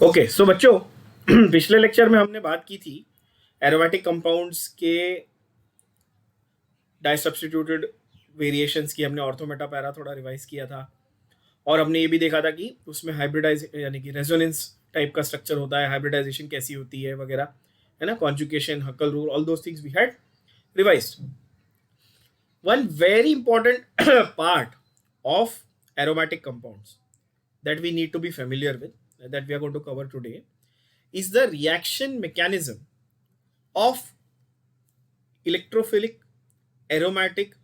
Okay so बच्चों पिछले lecture में हमने बात की थी एरोमेटिक कंपाउंड्स के डाइसब्स्टिट्यूटेड वेरिएशंस की। हमने ऑर्थोमेटा पैरा थोड़ा रिवाइज किया था और हमने ये भी देखा था कि उसमें हाइब्रिडाइज यानी कि रेजोनेंस टाइप का स्ट्रक्चर होता है, हाइब्रिडाइजेशन कैसी होती है वगैरह, है ना, conjugation, Hückel rule, all those things we had revised. One very important part of aromatic compounds that we need to be familiar with, that we are going to cover today, is the reaction mechanism of electrophilic aromatic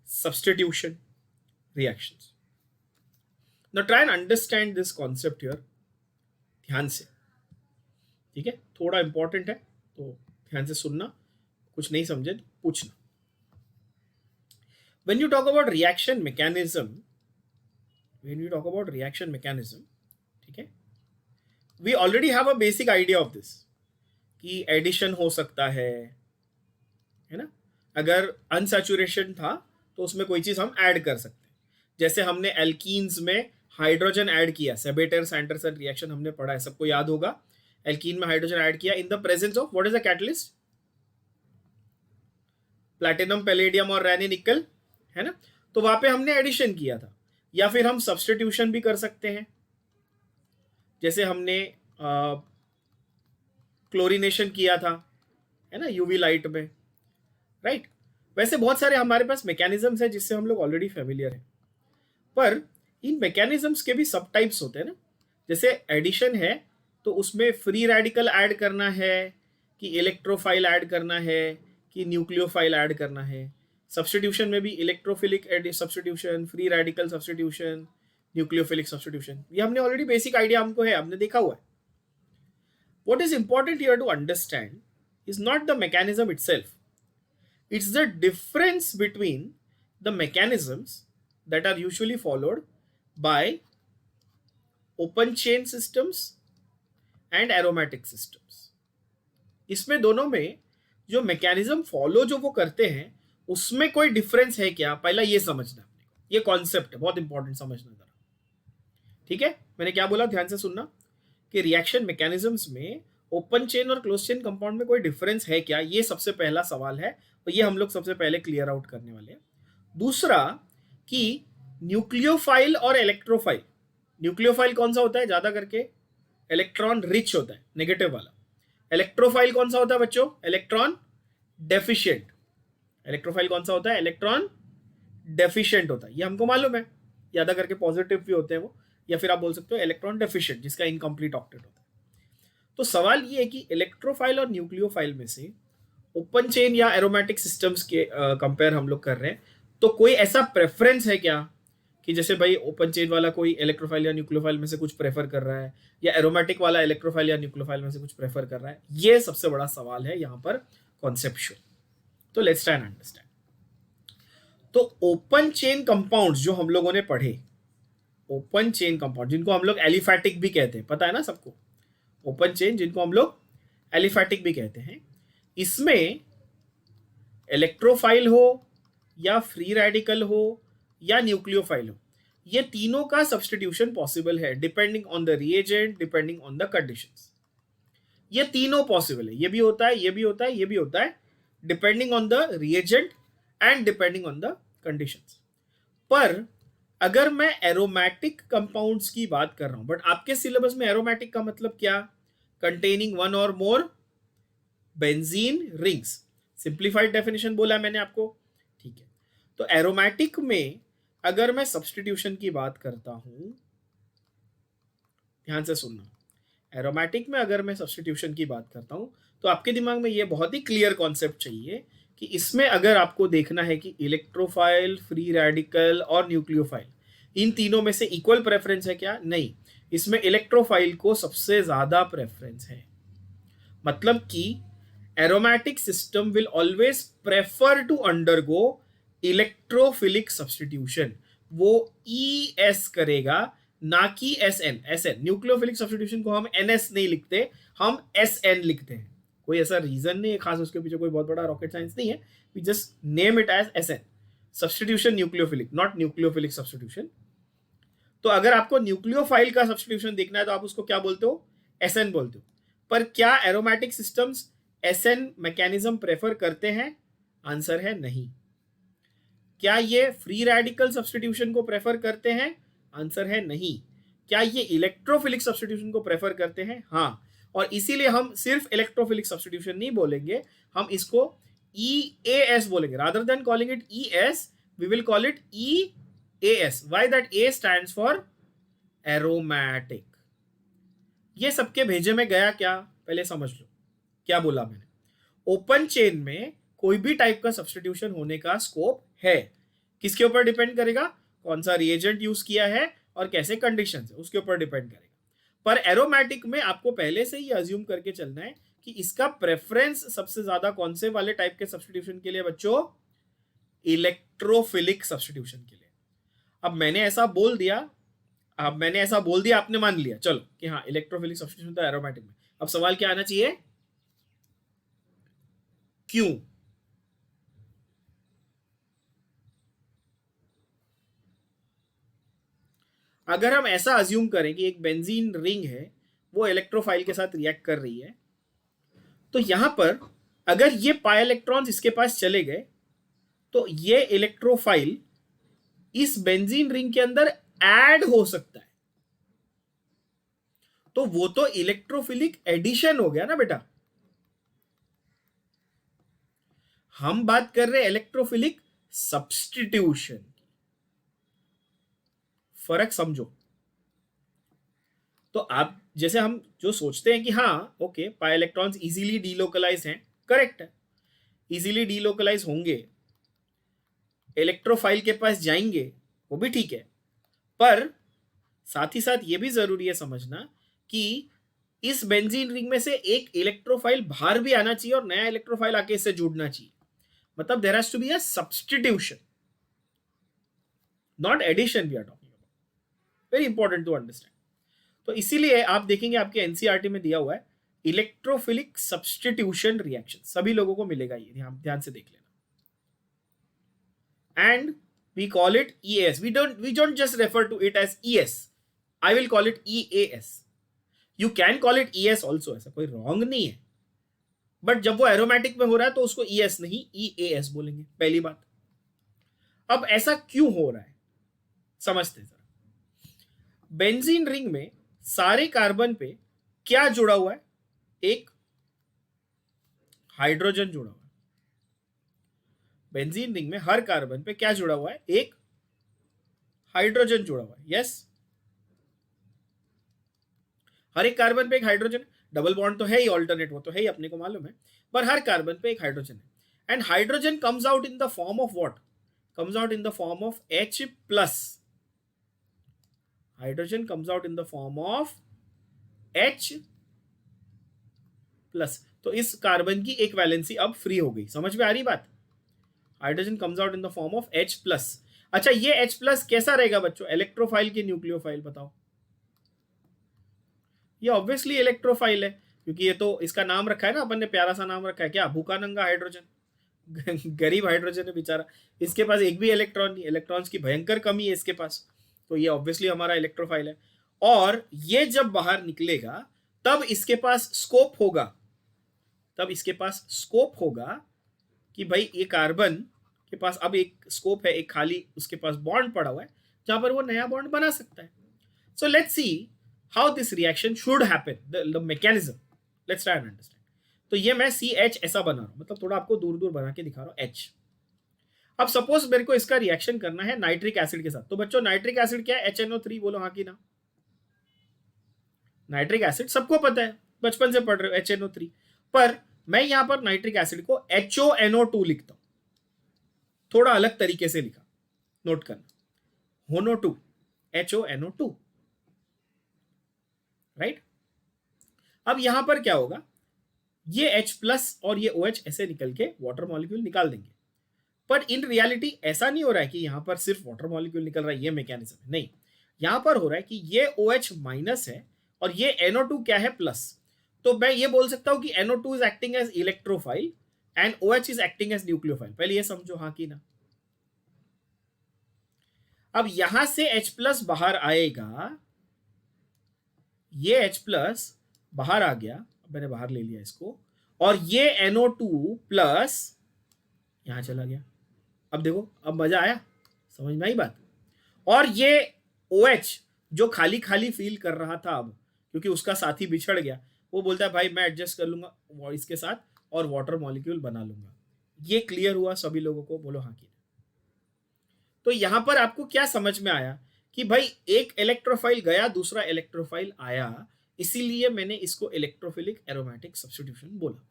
substitution reactions. Now try and understand this concept here. ध्यान से, ठीक है, थोड़ा important है तो ध्यान से सुनना, कुछ नहीं समझे तो पूछना. When you talk about reaction mechanism, ठीक है, we already have a basic idea of this कि एडिशन हो सकता है ना. अगर अनसैचुरेशन था तो उसमें कोई चीज हम ऐड कर सकते हैं. जैसे हमने एल्कीन्स में हाइड्रोजन ऐड किया, सेबेटर सैंडरसन रिएक्शन हमने पढ़ा है, सबको याद होगा. एल्कीन में हाइड्रोजन ऐड किया इन the presence of what is the catalyst? Platinum, palladium और रैनी निकल, है ना. तो वहां पे हमने एडिशन किया था. या फिर हम सब्स्टिट्यूशन भी कर सकते हैं, जैसे हमने क्लोरिनेशन किया था, है ना, यूवी लाइट में, राइट. वैसे बहुत सारे हमारे पास मैकेनिज्म्स है जिससे हम लोग ऑलरेडी फेमिलियर हैं. पर इन मैकेनिज्म्स के भी सब टाइप्स होते हैं ना. जैसे एडिशन है तो उसमें फ्री रेडिकल ऐड करना है कि इलेक्ट्रोफाइल ऐड करना है कि न्यूक्लियोफाइल ऐड करना है. सब्स्टिट्यूशन में भी electrophilic substitution, free radical substitution, nucleophilic substitution, ये हमने ऑलरेडी बेसिक आइडिया हमको है, हमने देखा हुआ है. What is important here to understand is not the mechanism itself. It's the difference between the mechanisms that are usually followed by open chain systems and aromatic systems. इसमें दोनों में जो मैकेनिज्म फॉलो जो वो करते हैं उसमें कोई डिफरेंस है क्या, पहला ये समझना. ये कॉन्सेप्ट है, बहुत इंपॉर्टेंट समझना जरा, ठीक है. मैंने क्या बोला, ध्यान से सुनना, कि रिएक्शन मैकेनिज्म्स में ओपन चेन और क्लोज चेन कंपाउंड में कोई डिफरेंस है क्या, ये सबसे पहला सवाल है और ये हम लोग सबसे पहले क्लियर आउट करने वाले हैं. दूसरा कि न्यूक्लियोफाइल और इलेक्ट्रोफाइल. न्यूक्लियोफाइल कौन सा होता है? ज्यादा करके इलेक्ट्रॉन रिच होता है, नेगेटिव वाला. इलेक्ट्रोफाइल कौन सा होता है बच्चों? Electron deficient. इलेक्ट्रोफाइल कौन सा होता है? इलेक्ट्रॉन डेफिशिएंट होता है, ये हमको मालूम है. ज्यादा करके पॉजिटिव भी होते हैं वो, या फिर आप बोल सकते हो इलेक्ट्रॉन डेफिशिएंट, जिसका इनकम्प्लीट ऑक्टेट होता है. तो सवाल ये है कि इलेक्ट्रोफाइल और न्यूक्लियोफाइल में से ओपन चेन या एरोमेटिक सिस्टम्स के कंपेयर हम लोग कर रहे हैं, तो कोई ऐसा प्रेफरेंस है क्या कि जैसे भाई ओपन चेन वाला कोई इलेक्ट्रोफाइल या न्यूक्लियोफाइल में से कुछ प्रेफर कर रहा है, या एरोमेटिक वाला इलेक्ट्रोफाइल या न्यूक्लियोफाइल में से कुछ प्रेफर कर रहा है? ये सबसे बड़ा सवाल है यहाँ पर, कॉन्सेप्चुअल. तो लेट्स ट्राई एंड अंडरस्टैंड. तो ओपन चेन कंपाउंड्स जो हम लोगों ने पढ़े, ओपन चेन कंपाउंड जिनको हम लोग एलिफैटिक भी कहते हैं, पता है ना सबको, ओपन चेन जिनको हम लोग एलिफैटिक भी कहते हैं, इसमें इलेक्ट्रोफाइल हो या फ्री रेडिकल हो या न्यूक्लियोफाइल हो, ये तीनों का सब्स्टिट्यूशन पॉसिबल है depending on the reagent, depending on the conditions. ये तीनों पॉसिबल है, ये भी होता है, ये भी होता है, ये भी होता है, depending on the reagent and depending on the conditions. पर अगर मैं एरोमेटिक कंपाउंड्स की बात कर रहा हूं, बट आपके सिलेबस में एरोमेटिक का मतलब क्या? कंटेनिंग वन और मोर बेंजीन रिंग्स. सिंप्लीफाइड डेफिनेशन बोला मैंने आपको, ठीक है. तो एरोमेटिक में अगर मैं सब्स्टिट्यूशन की बात करता हूं, ध्यान से सुनना, एरोमेटिक में अगर मैं सब्स्टिट्यूशन की बात करता हूं तो आपके दिमाग में यह बहुत ही क्लियर कॉन्सेप्ट चाहिए कि इसमें अगर आपको देखना है कि इलेक्ट्रोफाइल, फ्री रेडिकल और न्यूक्लियोफाइल, इन तीनों में से इक्वल प्रेफरेंस है क्या? नहीं, इसमें इलेक्ट्रोफाइल को सबसे ज्यादा प्रेफरेंस है. मतलब कि aromatic system will always prefer to undergo electrophilic substitution. वो ES करेगा, ना कि SN. न्यूक्लियोफिलिक सब्स्टिट्यूशन को हम NS नहीं लिखते, हम SN लिखते हैं. कोई ऐसा रीजन नहीं है खास, उसके पीछे कोई बहुत बड़ा रॉकेट साइंस नहीं है. We just name it as SN, substitution nucleophilic, not nucleophilic substitution. तो अगर आपको न्यूक्लियोफाइल का सब्स्टिट्यूशन देखना है तो आप उसको क्या बोलते हो? SN बोलते हो। पर क्या aromatic systems SN mechanism prefer करते हैं? आंसर है नहीं। क्या ये फ्री रेडिकल सब्स्टिट्यूशन को प्रेफर करते हैं? आंसर है नहीं। क्या ये इलेक्ट्रोफिलिक सब्स्टिट्यूशन को प्रेफर करते हैं? हाँ। और इसीलिए हम सिर्फ इलेक्ट्रोफिलिक सब्स्टिट्यूशन नहीं बोलेंगे, हम इसको EAS बोलेंगे। Rather than calling it ES, we will call it EAS. Why that A stands for aromatic. ये सबके भेजे में गया क्या, पहले समझ लो क्या बोला मैंने। ओपन चेन में कोई भी टाइप का सब्स्टिट्यूशन होने का स्कोप है। किसके ऊपर डिपेंड करेगा? कौन सा रिएजेंट यूज किया है और कैसे कंडीशन है, उसके ऊपर डिपेंड करेगा। पर एरोमेटिक में आपको पहले से ही अज्यूम करके चलना है कि इसका प्रेफरेंस सबसे ज्यादा कौन से वाले टाइप के सब्स्टिट्यूशन के लिए बच्चों? इलेक्ट्रोफिलिक सब्स्टिट्यूशन के लिए। अब मैंने ऐसा बोल दिया, आपने मान लिया, चलो कि हाँ इलेक्ट्रोफिलिक सब्स्टिट्यूशन तो एरोमेटिक में। अब सवाल क्या आना चाहिए? क्यों? अगर हम ऐसा अज्यूम करें कि एक बेंजीन रिंग है, वो इलेक्ट्रोफाइल के साथ रिएक्ट कर रही है, तो यहां पर अगर ये पाई इलेक्ट्रॉन्स इसके पास चले गए तो ये इलेक्ट्रोफाइल इस बेंजीन रिंग के अंदर ऐड हो सकता है। तो वो तो इलेक्ट्रोफिलिक एडिशन हो गया ना बेटा। हम बात कर रहे हैं इलेक्ट्रोफिलिक सब्स्टिट्यूशन की। फर्क समझो। तो आप जैसे हम जो सोचते हैं कि हाँ okay pi electrons easily delocalise हैं, करेक्ट है, इजीली डीलोकलाइज होंगे, इलेक्ट्रोफाइल के पास जाएंगे, वो भी ठीक है। पर साथ ही साथ ये भी जरूरी है समझना कि इस बेंजीन रिंग में से एक इलेक्ट्रोफाइल बाहर भी आना चाहिए और नया इलेक्ट्रोफाइल आके इससे जुड़ना चाहिए। मतलब there has to be a substitution, not addition we are talking about. Very important to understand. तो इसीलिए आप देखेंगे आपके एनसीईआरटी में दिया हुआ है इलेक्ट्रोफिलिक सब्स्टिट्यूशन रिएक्शन, सभी लोगों को मिलेगा, ये ध्यान से देख लेना। And we call it EAS. We don't just refer to it as ES. I will call it EAS. You can call it ES also, ऐसा कोई रॉन्ग नहीं है। बट जब वो एरोमेटिक में हो रहा है तो उसको ES नहीं EAS बोलेंगे, पहली बात। अब ऐसा क्यों हो रहा है समझते जरा। बेंजीन रिंग में सारे कार्बन पे क्या जुड़ा हुआ है? एक हाइड्रोजन जुड़ा हुआ है। बेंजीन रिंग में हर कार्बन पे क्या जुड़ा हुआ है? एक हाइड्रोजन जुड़ा हुआ है। यस, हर एक कार्बन पे एक हाइड्रोजन। डबल बॉन्ड तो है ही, ऑल्टरनेट वो तो है ही, अपने को मालूम है। पर हर कार्बन पे एक हाइड्रोजन है। And hydrogen comes out in the form of what? Comes out in the form of H plus. Hydrogen comes out in the form of H plus. तो इस कार्बन की एक वैलेंसी अब फ्री हो गई। समझ में आ रही बात? Hydrogen comes out in the form of H plus. अच्छा, ये H प्लस कैसा रहेगा बच्चों? इलेक्ट्रोफाइल की न्यूक्लियोफाइल? बताओ। ये ऑब्वियसली इलेक्ट्रोफाइल है, क्योंकि ये तो इसका नाम रखा है ना अपन ने, प्यारा सा नाम रखा है क्या? भूखा नंगा हाइड्रोजन। गरीब हाइड्रोजन है बेचारा, इसके पास एक भी इलेक्ट्रॉन नहीं, इलेक्ट्रॉन्स की भयंकर कमी है इसके पास। तो ये ऑब्वियसली हमारा इलेक्ट्रोफाइल है। और ये जब बाहर निकलेगा तब इसके पास स्कोप होगा, कि भाई ये कार्बन के पास अब एक स्कोप है, एक खाली उसके पास बॉन्ड पड़ा हुआ है जहां पर वो नया बॉन्ड बना सकता है। So let's see how this reaction should happen, the mechanism. Let's try and understand. तो ये मैं CH ऐसा बना रहा हूं, मतलब थोड़ा आपको दूर दूर बना के दिखा रहा हूं H। अब सपोज मेरे को इसका रिएक्शन करना है नाइट्रिक एसिड के साथ। तो बच्चों नाइट्रिक एसिड क्या है? HNO3। बोलो हाँ कि ना। नाइट्रिक एसिड सबको पता है, बचपन से पढ़ रहे हो HNO3। पर मैं यहां पर नाइट्रिक एसिड को HONO2 लिखता हूं, थोड़ा अलग तरीके से लिखा, नोट करना। HONO2, HONO2, right. अब यहां पर क्या होगा? ये H प्लस और ये OH ऐसे निकल के वाटर मॉलिक्यूल निकाल देंगे। पर इन रियलिटी ऐसा नहीं हो रहा है कि यहां पर सिर्फ वाटर मॉलिक्यूल निकल रहा है, ये मैकेनिज्म है, नहीं। यहां पर हो रहा है कि ये OH माइनस है और ये NO2 क्या है? प्लस। तो मैं ये बोल सकता हूं कि NO2 is acting as electrophile and OH is acting as nucleophile. पहले ये समझो हाँ कि ना। अब यहां से H प्लस बाहर आएगा, ये H प्लस बाहर आ गया, मैंने बाहर ले लिया इसको, और ये NO2 प्लस यहां चला गया। अब देखो, अब मजा आया, समझ में आई बात। और ये OH जो खाली खाली फील कर रहा था अब, क्योंकि उसका साथी बिछड़ गया, वो बोलता है भाई मैं एडजस्ट कर लूंगा इसके साथ और वाटर मॉलिक्यूल बना लूंगा। ये क्लियर हुआ सभी लोगों को? बोलो हाँ की। तो यहां पर आपको क्या समझ में आया कि भाई एक इलेक्ट्रोफाइल गया, दूसरा इलेक्ट्रोफाइल आया, इसीलिए मैंने इसको इलेक्ट्रोफिलिक एरोमेटिक सब्स्टिट्यूशन बोला।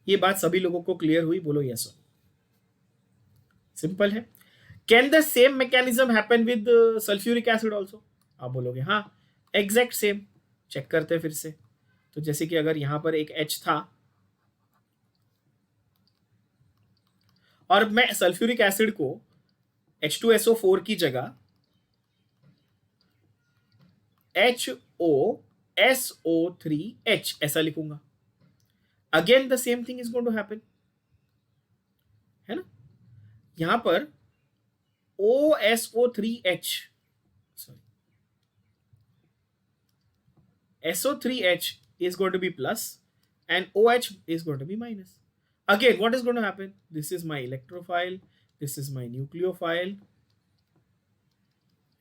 ये बात सभी लोगों को क्लियर हुई? बोलो यस। सिंपल है। Can the same mechanism happen with sulphuric acid also? आप बोलोगे हाँ, एग्जैक्ट सेम। चेक करते हैं फिर से। तो जैसे कि अगर यहां पर एक H था और मैं सल्फ्यूरिक एसिड को H2SO4 की जगह HOSO3H ऐसा लिखूंगा, again the same thing is going to happen, है ना। यहां पर OSO3H, sorry, SO3H is going to be plus and OH is going to be minus. Again, what is going to happen? This is my electrophile, this is my nucleophile,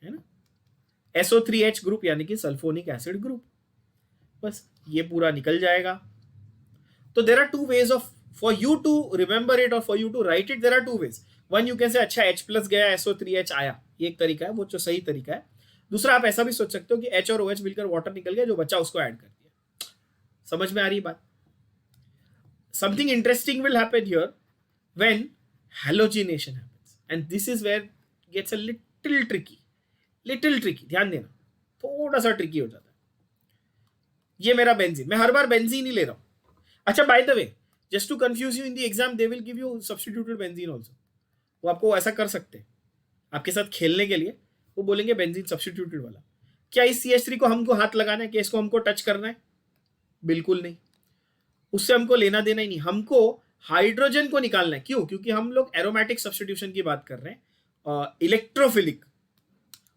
है ना। SO3H group यानी कि sulphonic acid group, बस ये पूरा निकल जाएगा। तो there are two ways of for you to remember it और for you to write it, there are two ways. One, you can say अच्छा H प्लस गया, SO3H आया, ये एक तरीका है, वो जो सही तरीका है। दूसरा, आप ऐसा भी सोच सकते हो कि H और OH मिलकर वाटर निकल गया, जो बच्चा उसको ऐड कर दिया। समझ में आ रही बात? Something interesting will happen here when halogenation happens, and this is where gets a little tricky, ध्यान देना, थोड़ा सा ट्रिकी हो जाता है। ये मेरा बेंजीन, मैं हर बार बेंजीन ही ले रहा हूं। अच्छा, by the way, just to confuse you, in the exam they will give you substituted benzene also. वो आपको ऐसा कर सकते हैं आपके साथ खेलने के लिए, वो बोलेंगे बेंजीन सब्स्टिट्यूटेड वाला। क्या इस CH3 को हमको हाथ लगाना है? क्या इसको हमको टच करना है? बिल्कुल नहीं, उससे हमको लेना देना ही नहीं। हमको हाइड्रोजन को निकालना है। क्यों? क्योंकि हम लोग एरोमेटिक सब्स्टिट्यूशन की बात कर रहे हैं, इलेक्ट्रोफिलिक,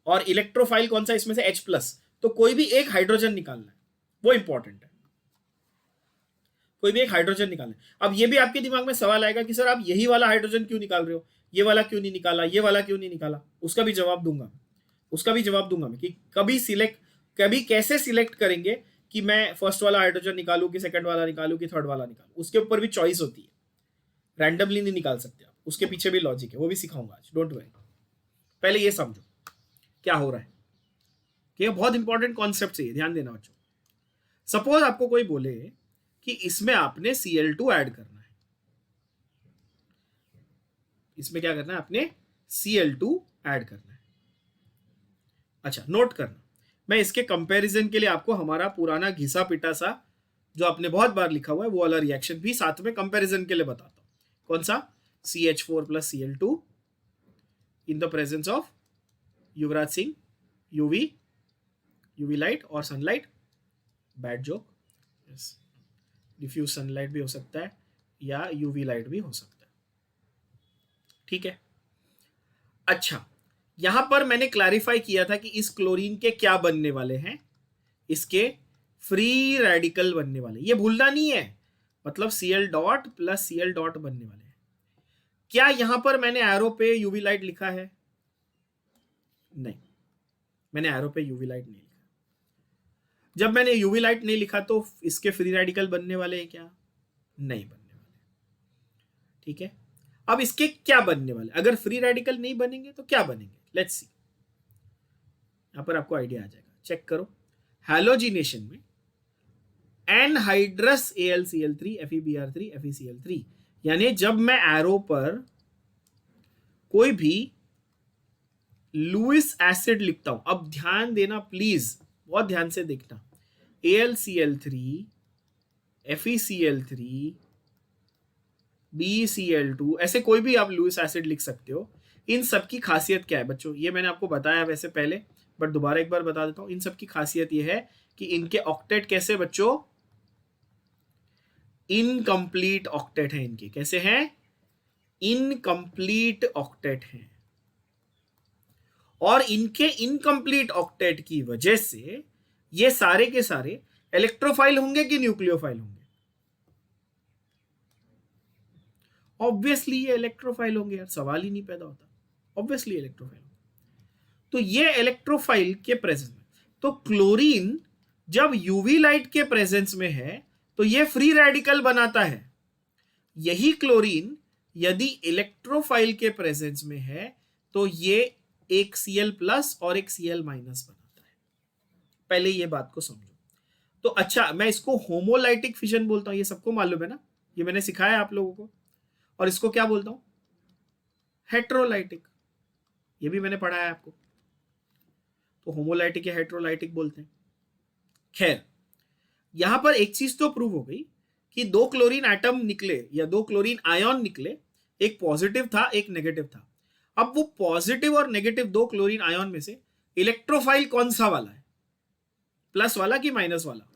और इलेक्ट्रोफाइल कौन सा इसमें से? H plus. तो कोई भी एक हाइड्रोजन निकालना है, वो इंपॉर्टेंट है, कोई भी एक हाइड्रोजन निकालना है। अब ये भी आपके दिमाग में सवाल आएगा कि सर आप यही वाला हाइड्रोजन क्यों निकाल रहे हो, ये वाला क्यों नहीं निकाला, ये वाला क्यों नहीं निकाला? उसका भी जवाब दूंगा, मैं कि कभी कैसे सिलेक्ट करेंगे कि मैं फर्स्ट वाला हाइड्रोजन निकालूं कि सेकंड वाला निकालूं कि थर्ड वाला निकालूं, उसके ऊपर भी चॉइस होती है, रैंडमली नहीं निकाल सकते आप, उसके पीछे भी लॉजिक है, वो भी सिखाऊंगा आज, डोंट वरी। पहले ये समझो क्या हो रहा है, कि ये बहुत इंपॉर्टेंट कॉन्सेप्ट है, ध्यान देना बच्चों। सपोज आपको कोई बोले कि इसमें आपने Cl2 ऐड करना है, इसमें क्या करना है? आपने Cl2 ऐड करना है। अच्छा, नोट करना, मैं इसके कंपैरिजन के लिए आपको हमारा पुराना घिसा पिटा सा जो आपने बहुत बार लिखा हुआ है वो वाला रिएक्शन भी साथ में कंपैरिजन के लिए बताता हूं। कौन सा? CH4 plus Cl2 in the presence of Yuvraj Singh, UV light और sunlight. Bad joke, yes, diffuse sunlight भी हो सकता है या यूवी लाइट भी हो सकता है, ठीक है। अच्छा, यहां पर मैंने क्लैरिफाई किया था कि इस क्लोरीन के क्या बनने वाले हैं? इसके फ्री रेडिकल बनने वाले, ये भूलना नहीं है, मतलब Cl dot plus Cl dot बनने वाले हैं। क्या यहां पर मैंने एरो पे यूवी लाइट लिखा है? नहीं, मैंने एरो पे यूवी लाइट नहीं लिखा। जब मैंने यूवी लाइट नहीं लिखा तो इसके फ्री रेडिकल बनने वाले हैं क्या? नहीं बनने वाले, ठीक है। अब इसके क्या बनने वाले? अगर फ्री रेडिकल नहीं बनेंगे तो क्या बनेंगे? लेट्स सी, यहां पर आपको आइडिया आ जाएगा, चेक करो। हैलोजिनेशन में एनहाइड्रस AlCl3 FeBr3 FeCl3, यानी जब मैं एरो पर कोई भी लुइस एसिड लिखता हूं, अब ध्यान देना प्लीज, बहुत ध्यान से देखना, AlCl3 FeCl3 BeCl2, ऐसे कोई भी आप लुइस एसिड लिख सकते हो। इन सब की खासियत क्या है बच्चों? ये मैंने आपको बताया वैसे पहले, बट दोबारा एक बार बता देता हूं। इन सब की खासियत ये है कि इनके ऑक्टेट कैसे बच्चों? इनकम्प्लीट ऑक्टेट है इनके। कैसे हैं? इनकम्प्लीट ऑक्टेट हैं। और इनके इनकम्प्लीट ऑक्टेट की वजह से ये सारे के सारे इलेक्ट्रोफाइल होंगे कि न्यूक्लियोफाइल होंगे? ऑब्वियसली ये इलेक्ट्रोफाइल होंगे यार, सवाल ही नहीं पैदा होता, ऑब्वियसली इलेक्ट्रोफाइल। तो ये इलेक्ट्रोफाइल के प्रेजेंस में, तो क्लोरीन जब यूवी लाइट के प्रेजेंस में है तो ये फ्री रेडिकल बनाता है। यही क्लोरीन यदि इलेक्ट्रोफाइल के प्रेजेंस में है तो ये एक Cl प्लस और एक Cl माइनस बनाता है। पहले ये बात को समझो। तो अच्छा, मैं इसको होमोलाइटिक फिजन बोलता हूं, ये सबको मालूम है ना, ये मैंने सिखाया आप लोगों को। और इसको क्या बोलता हूं? हेट्रोलाइटिक, ये भी मैंने पढ़ा है आपको। तो होमोलाइटिक या हेट्रोलाइटिक बोलते हैं। खैर, यहां पर एक चीज तो प्रूव हो गई कि दो क्लोरीन एटम निकले या दो क्लोरीन आयन निकले, एक पॉजिटिव था एक नेगेटिव था। अब वो पॉजिटिव और नेगेटिव दो क्लोरीन आयन में से इलेक्ट्रोफाइल कौन सा वाला है? प्लस वाला कि माइनस वाला?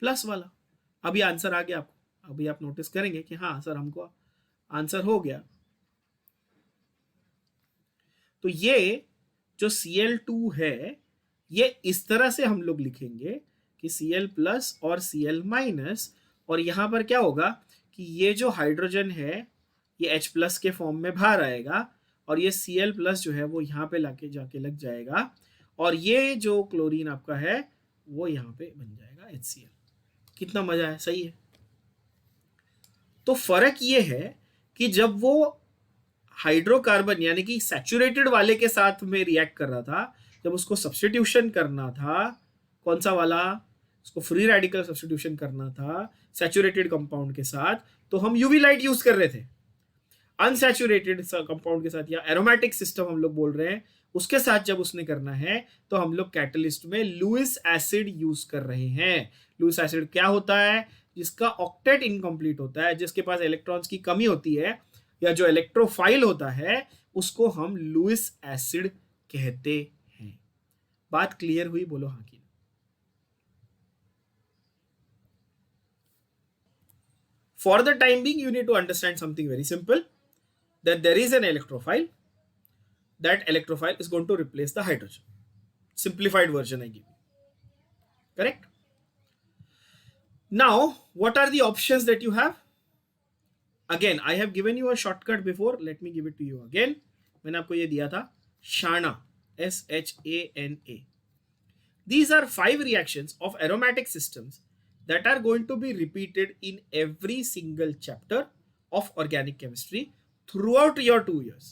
प्लस वाला। अभी आंसर आ गया आपको, अभी आप नोटिस करेंगे कि हाँ सर हमको आंसर हो गया। तो ये जो Cl2 है, ये इस तरह से हम लोग लिखेंगे कि Cl प्लस और Cl माइनस, और यहां पर क्या होगा कि ये जो हाइड्रोजन है ये H प्लस के फॉर्म में बाहर आएगा, और ये Cl प्लस जो है वो यहाँ पे लाके जाके लग जाएगा, और ये जो क्लोरीन आपका है वो यहाँ पे बन जाएगा HCl। कितना मजा है, सही है। तो फर्क ये है कि जब वो हाइड्रोकार्बन यानी कि सैचुरेटेड वाले के साथ में रिएक्ट कर रहा था, जब उसको सब्स्टिट्यूशन करना था, कौन सा वाला, उसको फ्री रेडिकल सब्स्टिट्यूशन करना था सैचुरेटेड कंपाउंड के साथ, तो हम यूवी लाइट यूज कर रहे थे। अनसैचुरेटेड कंपाउंड के साथ या एरोमेटिक सिस्टम हम लोग बोल रहे हैं, उसके साथ जब उसने करना है तो हम लोग कैटलिस्ट में लुइस एसिड यूज कर रहे हैं। लुइस एसिड क्या होता है? जिसका ऑक्टेट इनकम्प्लीट होता है, जिसके पास इलेक्ट्रॉन्स की कमी होती है, या जो इलेक्ट्रोफाइल होता है, उसको हम लुइस एसिड कहते हैं। बात क्लियर हुई? बोलो हाँ की। For the time being, you need to understand something very simple, that there is an electrophile. That electrophile is going to replace the hydrogen. Simplified version I give you. Correct? Now, what are the options that you have? Again, I have given you a shortcut before. Let me give it to you again. मैंने आपको ये दिया था Shana, SHANA. These are 5 reactions of aromatic systems that are going to be repeated in every single chapter of organic chemistry throughout your 2 years,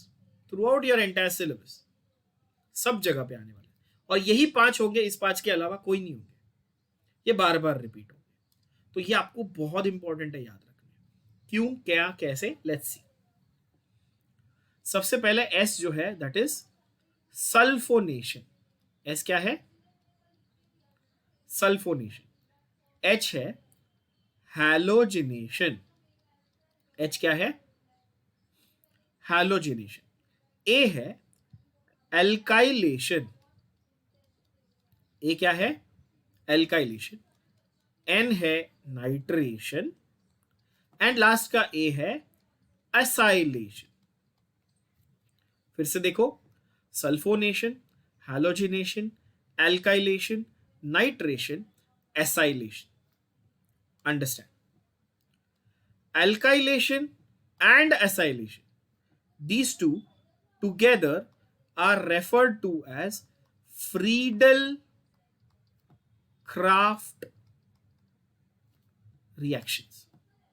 throughout your entire syllabus. सब जगह पे आने वाले, और यही 5 होंगे, इस 5 के अलावा कोई नहीं होंगे, ये बार बार रिपीट होंगे। तो ये आपको बहुत इंपॉर्टेंट है याद रखना। क्यों, क्या, कैसे, लेट्स सी। सबसे पहले S जो है दैट इज सल्फोनेशन। S क्या है? सल्फोनेशन। H है हैलोजिनेशन। H क्या है? हैलोजिनेशन। A है एल्काइलेशन। A क्या है? एल्काइलेशन। N है नाइट्रेशन, एंड लास्ट का A है एसाइलेशन। फिर से देखो, sulphonation, halogenation, alkylation, nitration, acylation. Understand? Alkylation and acylation, these two together are referred to as Friedel-Crafts reactions.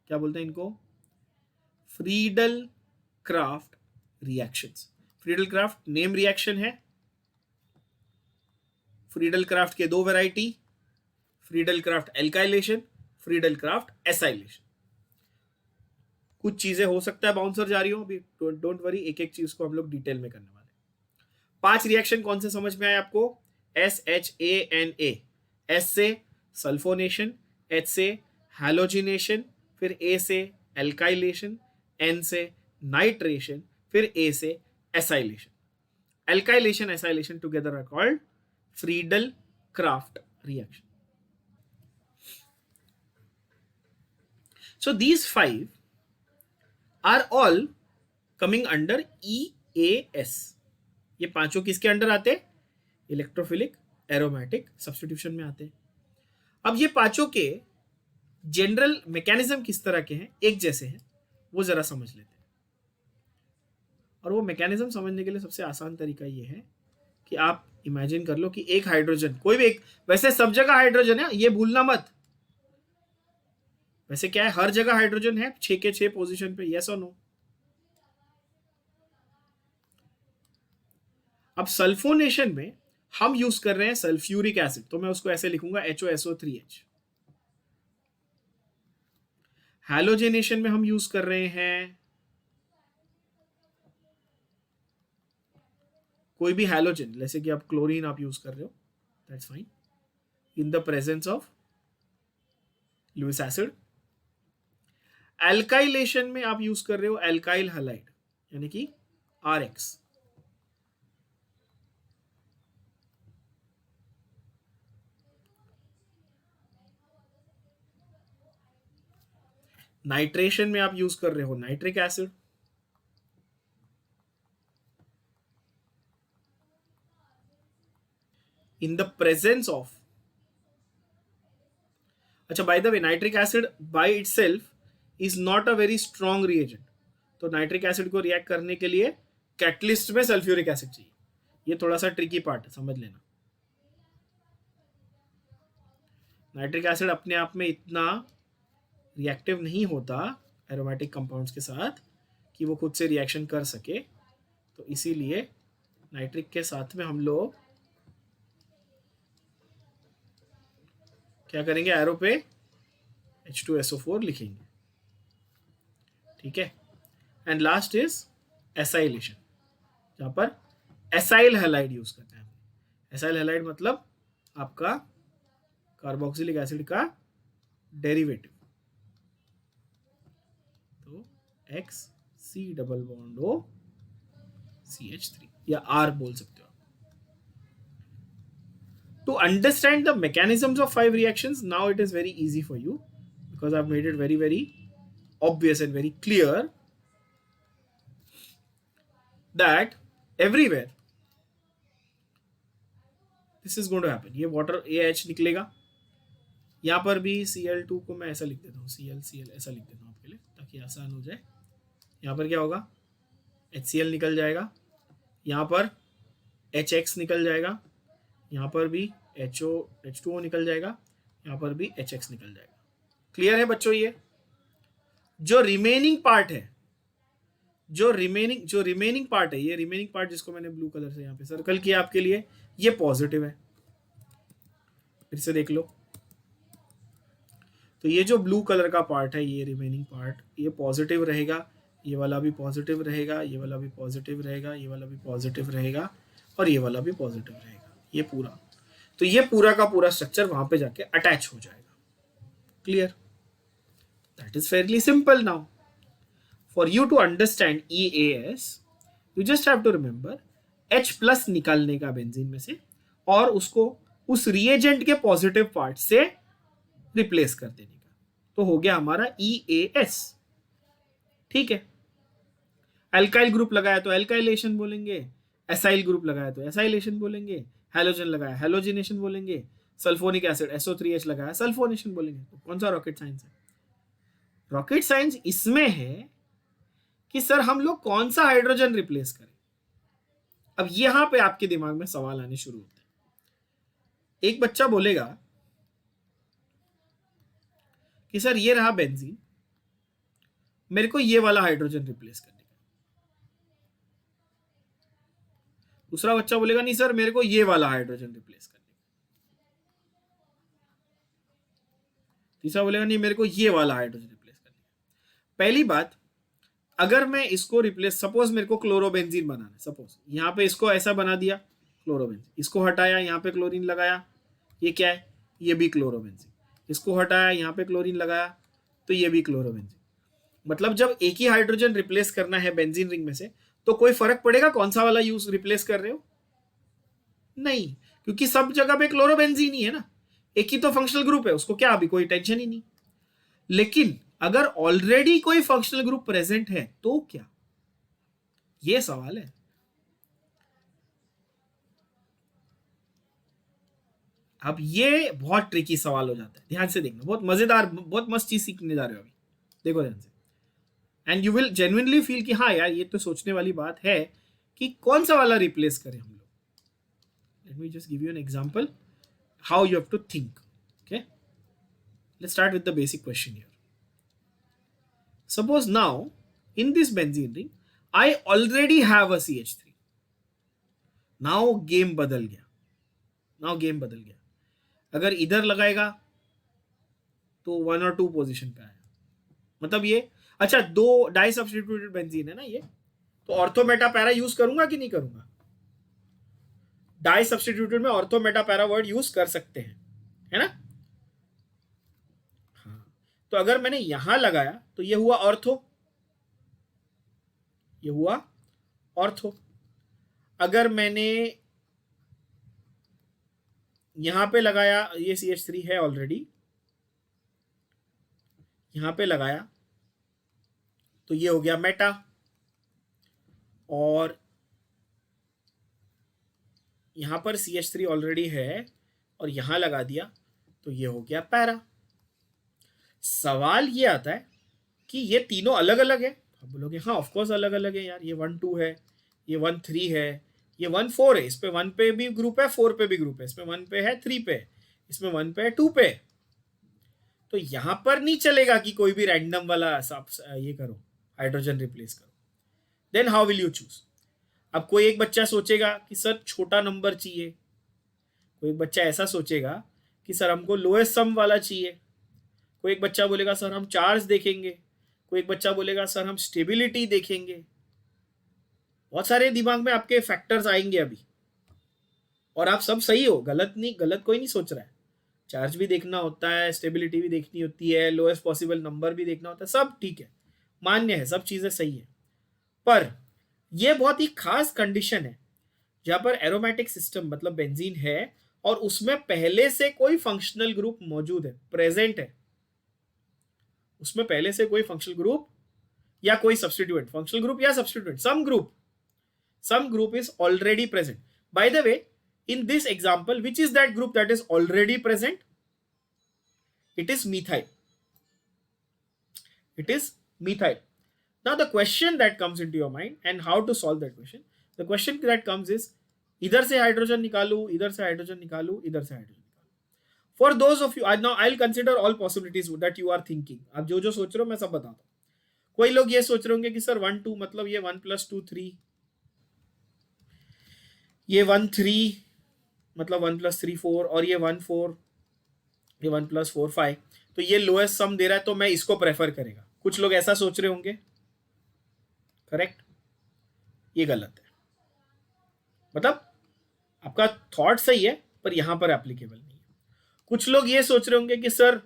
क्या बोलते हैं इनको? Friedel-Crafts reactions. Friedel-Crafts name reaction है। Friedel-Crafts के 2 variety, Friedel-Crafts alkylation, Friedel-Crafts acylation. कुछ चीजें हो सकता है बाउंसर जा रही हो, अभी डोंट वरी, एक एक चीज को हम लोग डिटेल में करने वाले। 5 रिएक्शन कौन से समझ में आए आपको? SHANA, S से सल्फोनेशन, H से हैलोजिनेशन, फिर A से एल्काइलेशन, N से नाइट्रेशन, फिर A से acylation. Alkylation, acylation together are called Friedel-Crafts reaction. So these 5 are all coming under EAS. ये पांचों किसके अंडर आते? इलेक्ट्रोफिलिक एरोमेटिक सब्स्टिट्यूशन में आते हैं। अब ये पांचों के जनरल मैकेनिज्म किस तरह के हैं, एक जैसे हैं, वो जरा समझ लेते हैं। और वो मैकेनिज्म समझने के लिए सबसे आसान तरीका ये है कि आप इमेजिन कर लो कि एक हाइड्रोजन, कोई भी एक, वैसे सब जगह हाइड्रोजन है, ये भूलना मत। वैसे क्या है, हर जगह हाइड्रोजन है 6 के 6 पोजीशन पे, यस और नो। अब सल्फोनेशन में हम यूज कर रहे हैं सल्फ्यूरिक एसिड, तो मैं उसको ऐसे लिखूंगा HOSO3H। हैलोजेनेशन में हम यूज कर रहे हैं कोई भी हैलोजन, जैसे कि आप क्लोरीन आप यूज कर रहे हो, that's fine, in the presence of Lewis acid. Alkylation में आप यूज कर रहे हो एल्काइल हैलाइड, यानी कि RX। नाइट्रेशन में आप यूज कर रहे हो nitric acid. In the presence of, अच्छा by the way, nitric acid by itself is not a very strong reagent, तो नाइट्रिक एसिड को रिएक्ट करने के लिए कैटलिस्ट में सल्फ्यूरिक एसिड चाहिए। ये थोड़ा सा ट्रिकी पार्ट है, समझ लेना। नाइट्रिक एसिड अपने आप में इतना रिएक्टिव नहीं होता एरोमेटिक कंपाउंड्स के साथ कि वो खुद से रिएक्शन कर सके, तो इसीलिए नाइट्रिक के साथ में हम लोग क्या करेंगे, एरो पे H2SO4 लिखेंगे, ठीक है। एंड लास्ट इज एसाइलेशन, जहां पर एसाइल हैलाइड यूज करते हैं। एसाइल हैलाइड मतलब आपका कार्बोक्सिलिक एसिड का डेरिवेटिव, तो XC+O या R बोल सकते हो। To understand the mechanisms of 5 reactions, now it is very easy for you because I've made it very, very obvious and very clear that everywhere this is going to happen. ये water AH निकलेगा, यहाँ पर भी Cl2 को मैं ऐसा लिख देता हूँ, Cl ऐसा लिख देता हूँ आपके लिए ताकि आसान हो जाए। यहाँ पर क्या होगा, HCl निकल जाएगा, यहाँ पर HX निकल जाएगा, यहाँ पर भी H2O निकल जाएगा, यहाँ पर भी HX निकल जाएगा। क्लियर है बच्चों? ये जो रिमेनिंग पार्ट है, ये रिमेनिंग पार्ट जिसको मैंने ब्लू कलर से यहाँ पे सर्कल किया आपके लिए, ये पॉजिटिव है। फिर से देख लो, तो ये जो ब्लू कलर का पार्ट है, ये रिमेनिंग पार्ट, ये पॉजिटिव रहेगा, ये वाला भी पॉजिटिव रहेगा, ये वाला भी पॉजिटिव रहेगा, ये वाला भी पॉजिटिव रहेगा, और ये वाला भी पॉजिटिव रहेगा, ये पूरा। तो ये पूरा का पूरा स्ट्रक्चर वहां पे जाके अटैच हो जाएगा। Clear? That is fairly simple. Now for you to understand EAS, you just have to remember H+ निकालने का बेंजीन में से, और उसको उस रिएजेंट के पॉजिटिव पार्ट से रिप्लेस कर देने का, तो हो गया हमारा EAS। ठीक है, एल्काइल ग्रुप लगाया तो एल्काइलेशन बोलेंगे, एसाइल ग्रुप लगाया तो एसाइलेशन बोलेंगे, हैलोजन लगाया हैलोजिनेशन बोलेंगे, सल्फोनिक एसिड SO3H लगाया सल्फोनेशन बोलेंगे। तो कौन सा रॉकेट साइंस है? रॉकेट साइंस इसमें है कि सर हम लोग कौन सा हाइड्रोजन रिप्लेस करें। अब यहां पे आपके दिमाग में सवाल आने शुरू होते हैं। एक बच्चा बोलेगा कि सर ये रहा बेंजीन, मेरे को ये वाला हाइड्रोजन रिप्लेस करने का। दूसरा बच्चा बोलेगा नहीं सर मेरे को ये वाला हाइड्रोजन रिप्लेस करने का। तीसरा बोलेगा नहीं मेरे को ये वाला हाइड्रोजन रिप्लेस करने का। पहली बात, अगर मैं इसको रिप्लेस, सपोज मेरे को क्लोरोबेंजीन बनाना है, सपोज यहां पे इसको ऐसा बना दिया क्लोरोबेंजीन, इसको हटाया यहां पे क्लोरीन लगाया, ये क्या है, ये भी क्लोरोबेंजीन, इसको हटाया यहां पे क्लोरीन लगाया तो ये भी क्लोरोबेंजीन। मतलब जब एक ही हाइड्रोजन रिप्लेस करना है बेंजीन रिंग में से, तो कोई फर्क पड़ेगा कौन सा वाला यूज रिप्लेस कर रहे हो? नहीं, क्योंकि सब जगह पे क्लोरोबेंजीन ही है ना, एक ही तो फंक्शनल ग्रुप है, उसको क्या अभी कोई टेंशन ही नहीं। लेकिन अगर ऑलरेडी कोई फंक्शनल ग्रुप प्रेजेंट है तो क्या, यह सवाल है। अब ये बहुत ट्रिकी सवाल हो जाता है, ध्यान से देखना, बहुत मजेदार, बहुत मस्त चीज सीखने जा रहे हो अभी, देखो ध्यान से, and you will genuinely feel कि हाँ यार ये तो सोचने वाली बात है कि कौन सा वाला रिप्लेस करें हम लोग. Let me just give you an example how you have to think. Okay, let's start with the basic question here. Suppose now in this benzene ring I already have a CH3. Now game बदल गया, now game बदल गया. अगर इधर लगाएगा तो 1 और 2 position पे आया, मतलब ये, अच्छा 2 डाई सब्स्टिट्यूटेड बेंजीन है ना ये, तो ऑर्थो मेटा पैरा यूज करूंगा कि नहीं करूंगा? डाई सब्स्टिट्यूटेड में ortho Meta para word use कर सकते हैं, है ना? हाँ, तो अगर मैंने यहां लगाया तो ये हुआ ऑर्थो, ये हुआ ऑर्थो. अगर मैंने यहां पे लगाया, ये CH3 है ऑलरेडी, यहां पे लगाया तो ये हो गया मेटा, और यहां पर CH3 ऑलरेडी है और यहां लगा दिया तो ये हो गया पैरा. सवाल ये आता है कि ये तीनों अलग अलग है. आप बोलोगे हाँ ऑफकोर्स अलग अलग है यार, ये 1 2 है, ये 1 3 है, ये 1 4 है, इस पे 1 पे भी ग्रुप है, 4 पे भी ग्रुप है, इसमें 1 पे है, 3 पे, इसमें 1 पे है, 2 पे. तो यहां पर नहीं चलेगा कि कोई भी रैंडम वाला ये करो, हाइड्रोजन रिप्लेस करो. Then how will you choose? अब कोई एक बच्चा सोचेगा कि सर छोटा नंबर चाहिए, कोई एक बच्चा ऐसा सोचेगा कि सर हमको लोएस्ट सम वाला चाहिए, कोई एक बच्चा बोलेगा सर हम चार्ज देखेंगे, कोई एक बच्चा बोलेगा सर हम स्टेबिलिटी देखेंगे. बहुत सारे दिमाग में आपके फैक्टर्स आएंगे अभी, और आप सब सही हो, गलत नहीं, गलत कोई नहीं सोच रहा है. चार्ज भी देखना होता है, स्टेबिलिटी भी देखनी होती है, लोएस्ट पॉसिबल नंबर भी देखना होता है, सब ठीक है, मान्य है, सब चीजें सही है. पर यह बहुत ही खास कंडीशन है जहां पर एरोमेटिक सिस्टम मतलब बेंजीन है और उसमें पहले से कोई फंक्शनल ग्रुप मौजूद है, प्रेजेंट है, उसमें पहले से कोई फंक्शनल ग्रुप या कोई सब्स्टिट्यूएंट, फंक्शनल ग्रुप या substituent, some group is already present. By the way, in this example, which is that group that is already present? It is methyl. It is methyl. Now the question that comes into your mind and how to solve that question, the question that comes is इधर से hydrogen निकालू, इधर से hydrogen निकालू, इधर से hydrogen निकालू. For those of you, now I'll consider all possibilities that you are thinking. आप जो जो सोच रहे हो मैं सब बताता हूँ. कोई लोग ये सोच रहे होंगे कि सर 1 2 मतलब ये 1 + 2 3, ये 1 3 मतलब 1 + 3 4, और ये 1 4, ये 1 + 4 5, तो ये लोएस्ट सम दे रहा है तो मैं इसको प्रेफर करेगा. कुछ लोग ऐसा सोच रहे होंगे, करेक्ट? ये गलत है, मतलब आपका थॉट सही है पर यहां पर एप्लीकेबल नहीं है. कुछ लोग ये सोच रहे होंगे कि सर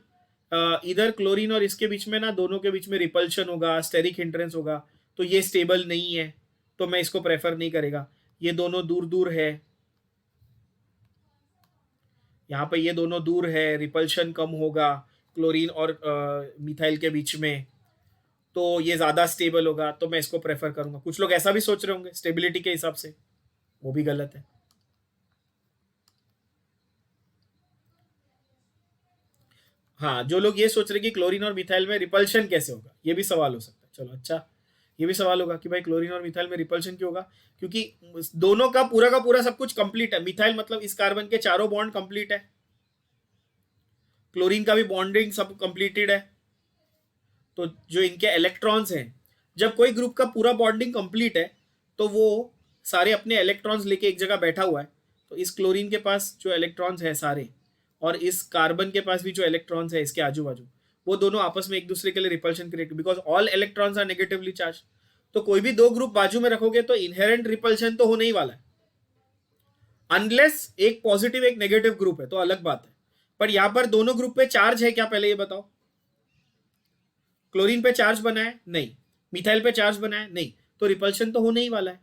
इधर क्लोरीन और इसके बीच में ना, दोनों के बीच में रिपल्शन होगा, स्टेरिक हिंड्रेंस होगा, तो ये स्टेबल नहीं है तो मैं इसको प्रेफर नहीं करेगा. ये दोनों दूर दूर है, यहाँ पे ये दोनों दूर है, रिपल्शन कम होगा क्लोरीन और मिथाइल के बीच में, तो ये ज्यादा स्टेबल होगा तो मैं इसको प्रेफर करूंगा. कुछ लोग ऐसा भी सोच रहे होंगे स्टेबिलिटी के हिसाब से, वो भी गलत है. हाँ, जो लोग ये सोच रहे कि क्लोरीन और मिथाइल में रिपल्शन कैसे होगा, ये भी सवाल हो सकता है. चलो अच्छा, ये भी सवाल होगा कि भाई क्लोरीन और मिथाइल में रिपल्शन क्यों होगा? क्योंकि दोनों का पूरा सब कुछ कंप्लीट है. मिथाइल मतलब इस कार्बन के चारों बॉन्ड कंप्लीट है, क्लोरीन का भी बॉन्डिंग सब कंप्लीटेड है. तो जो इनके इलेक्ट्रॉन्स हैं, जब कोई ग्रुप का पूरा बॉन्डिंग कंप्लीट है तो वो सारे अपने इलेक्ट्रॉन्स लेके एक जगह बैठा हुआ है. तो इस क्लोरीन के पास जो इलेक्ट्रॉन्स है सारे, और इस कार्बन के पास भी जो इलेक्ट्रॉन्स है इसके आजू बाजू, वो दोनों आपस में एक दूसरे के लिए repulsion create, because all electrons are negatively charge. तो कोई भी दो ग्रुप बाजू में रखोगे तो इनहेरेंट रिपल्शन तो होने ही वाला है, अनलेस एक पॉजिटिव एक नेगेटिव ग्रुप है तो अलग बात है. पर यहां पर दोनों ग्रुप पे चार्ज है क्या, पहले ये बताओ? क्लोरीन पे चार्ज बना है? नहीं. मिथाइल पे चार्ज बना है? नहीं. तो रिपल्शन तो होने ही वाला है.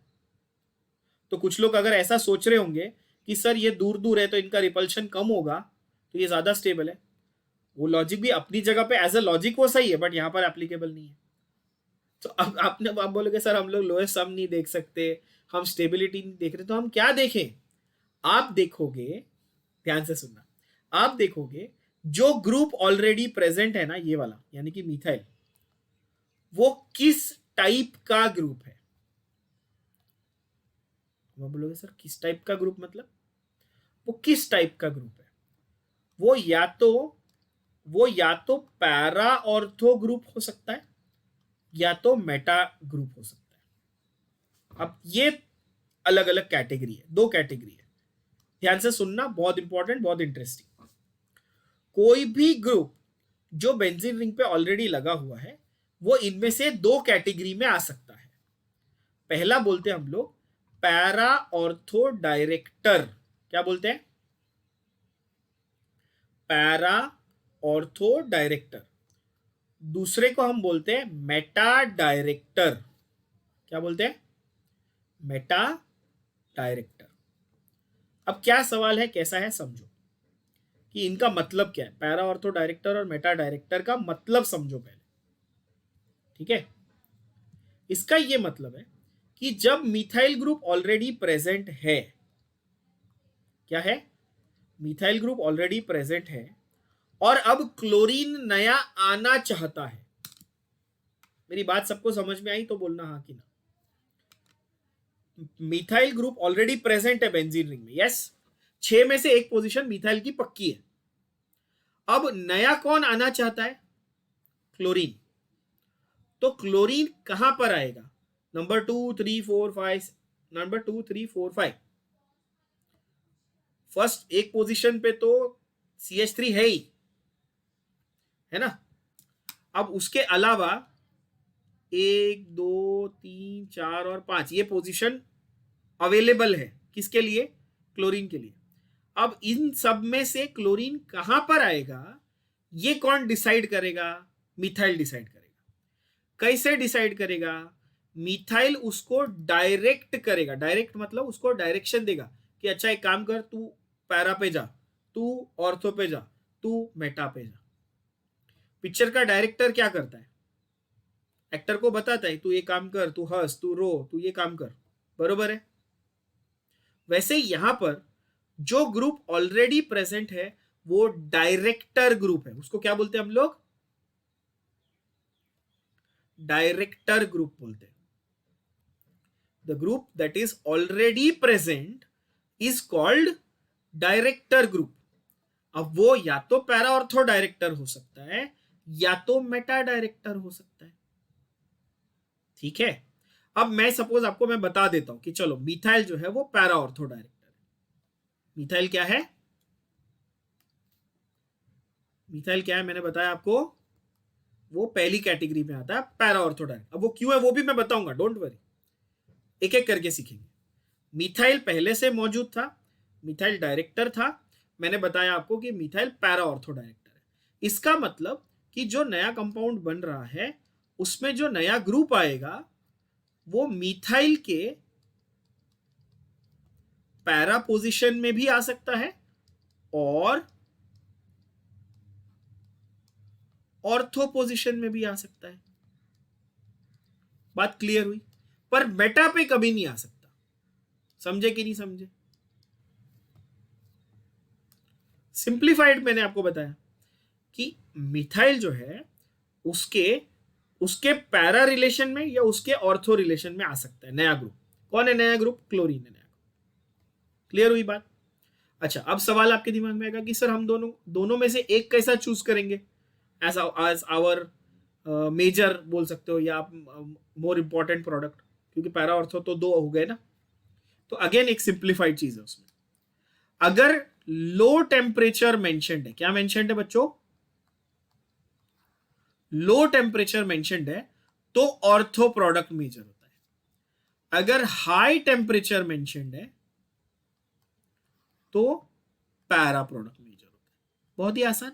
तो कुछ लोग अगर ऐसा सोच रहे होंगे कि सर ये दूर दूर है तो इनका रिपल्शन कम होगा तो ये ज्यादा स्टेबल है, वो लॉजिक भी अपनी जगह पे एज अ लॉजिक वो सही है, बट यहां पर एप्लीकेबल नहीं है. तो अब आप बोलोगे सर हम लोग लोएस्ट सम नहीं देख सकते, हम स्टेबिलिटी नहीं देख रहे, तो हम क्या देखें? आप देखोगे, ध्यान से सुनना, आप देखोगे जो ग्रुप ऑलरेडी प्रेजेंट है ना, ये वाला यानी कि मिथाइल, वो किस टाइप का ग्रुप है? वो बोलोगे सर किस टाइप का ग्रुप मतलब? वो किस टाइप का ग्रुप है? वो या तो पैरा ऑर्थो ग्रुप हो सकता है या तो मेटा ग्रुप हो सकता है। अब ये अलग अलग कैटेगरी है, दो कैटेगरी है, ध्यान से सुनना, बहुत इंपॉर्टेंट, बहुत इंटरेस्टिंग। कोई भी ग्रुप जो बेंजीन रिंग पे ऑलरेडी लगा हुआ है वो इनमें से दो कैटेगरी में आ सकता है। पहला बोलते हैं हम लोग पैरा ऑर्थो डायरेक्टर। क्या बोलते हैं? Para ortho director. दूसरे को हम बोलते हैं मेटा डायरेक्टर। क्या बोलते हैं? Meta director. अब क्या सवाल है, कैसा है, समझो कि इनका मतलब क्या है। पैरा ऑर्थो डायरेक्टर और मेटा डायरेक्टर का मतलब समझो पहले, ठीक है? इसका ये मतलब है कि जब मिथाइल ग्रुप ऑलरेडी प्रेजेंट है, क्या है? मिथाइल ग्रुप ऑलरेडी प्रेजेंट है और अब क्लोरीन नया आना चाहता है। मेरी बात सबको समझ में आई तो बोलना हाँ कि ना। मिथाइल ग्रुप ऑलरेडी प्रेजेंट है बेंजीन रिंग में, यस। 6 में से एक पोजीशन मिथाइल की पक्की है। अब नया कौन आना चाहता है? क्लोरीन। तो क्लोरीन कहां पर आएगा? Number 2, 3, 4, 5, number 2, 3, 4, 5। फर्स्ट एक पोजीशन पे तो CH3 है ही, है ना? अब उसके अलावा 1, 2, 3, 4 और 5 ये पोजीशन अवेलेबल है किसके लिए? क्लोरीन के लिए। अब इन सब में से क्लोरीन कहां पर आएगा ये कौन डिसाइड करेगा? मिथाइल डिसाइड करेगा। कैसे डिसाइड करेगा? मिथाइल उसको डायरेक्ट करेगा। डायरेक्ट मतलब उसको डायरेक्शन देगा कि अच्छा एक काम कर, तू पैरा पे जा, तू ऑर्थो पे जा, तू मेटा पे जा। पिक्चर का डायरेक्टर क्या करता है? एक्टर को बताता है तू ये काम कर, तू हंस, तू रो, तू ये काम कर, बरोबर है? वैसे यहां पर जो ग्रुप ऑलरेडी प्रेजेंट है वो डायरेक्टर ग्रुप है। उसको क्या बोलते हैं हम लोग? डायरेक्टर ग्रुप बोलते हैं। The group that is already present is called director group. अब वो या तो पैरा ऑर्थो डायरेक्टर हो सकता है या तो मेटा डायरेक्टर हो सकता है, ठीक है? अब मैं सपोज आपको मैं बता देता हूं कि चलो मिथाइल जो है वो पैरा ऑर्थो डायरेक्टर है। मिथाइल क्या है? मिथाइल क्या है मैंने बताया आपको, वो पहली कैटेगरी में आता है, पैरा ऑर्थो डायरेक्टर। अब वो क्यों है वो भी मैं बताऊंगा, डोंट वरी, एक एक करके सीखेंगे। मिथाइल पहले से मौजूद था, मिथाइल डायरेक्टर था, मैंने बताया आपको कि मिथाइल पैरा ऑर्थो डायरेक्टर है। इसका मतलब कि जो नया कंपाउंड बन रहा है उसमें जो नया ग्रुप आएगा वो मिथाइल के पैरा पोजीशन में भी आ सकता है और ऑर्थो पोजीशन में भी आ सकता है। बात क्लियर हुई? पर मेटा पे कभी नहीं आ सकता। समझे कि नहीं समझे? सिंप्लीफाइड मैंने आपको बताया कि मिथाइल जो है उसके उसके पैरा रिलेशन में या उसके ऑर्थो रिलेशन में आ सकता है नया ग्रुप। कौन है नया ग्रुप? क्लोरीन है नया ग्रुप। क्लियर हुई बात? अच्छा, अब सवाल आपके दिमाग में आएगा कि सर हम दोनों में से एक कैसा चूज करेंगे एज आवर मेजर बोल सकते हो या मोर इंपॉर्टेंट प्रोडक्ट, क्योंकि पैरा ऑर्थो तो दो हो गए ना। तो अगेन एक सिंप्लीफाइड चीज है उसमें। अगर लो टेम्परेचर मेंशन्ड है, क्या मेंशन्ड है बच्चों? लो टेम्परेचर मेंशन्ड है तो ऑर्थो प्रोडक्ट मेजर होता है। अगर हाई टेम्परेचर मेंशन्ड है तो पैरा प्रोडक्ट मेजर होता है। बहुत ही आसान।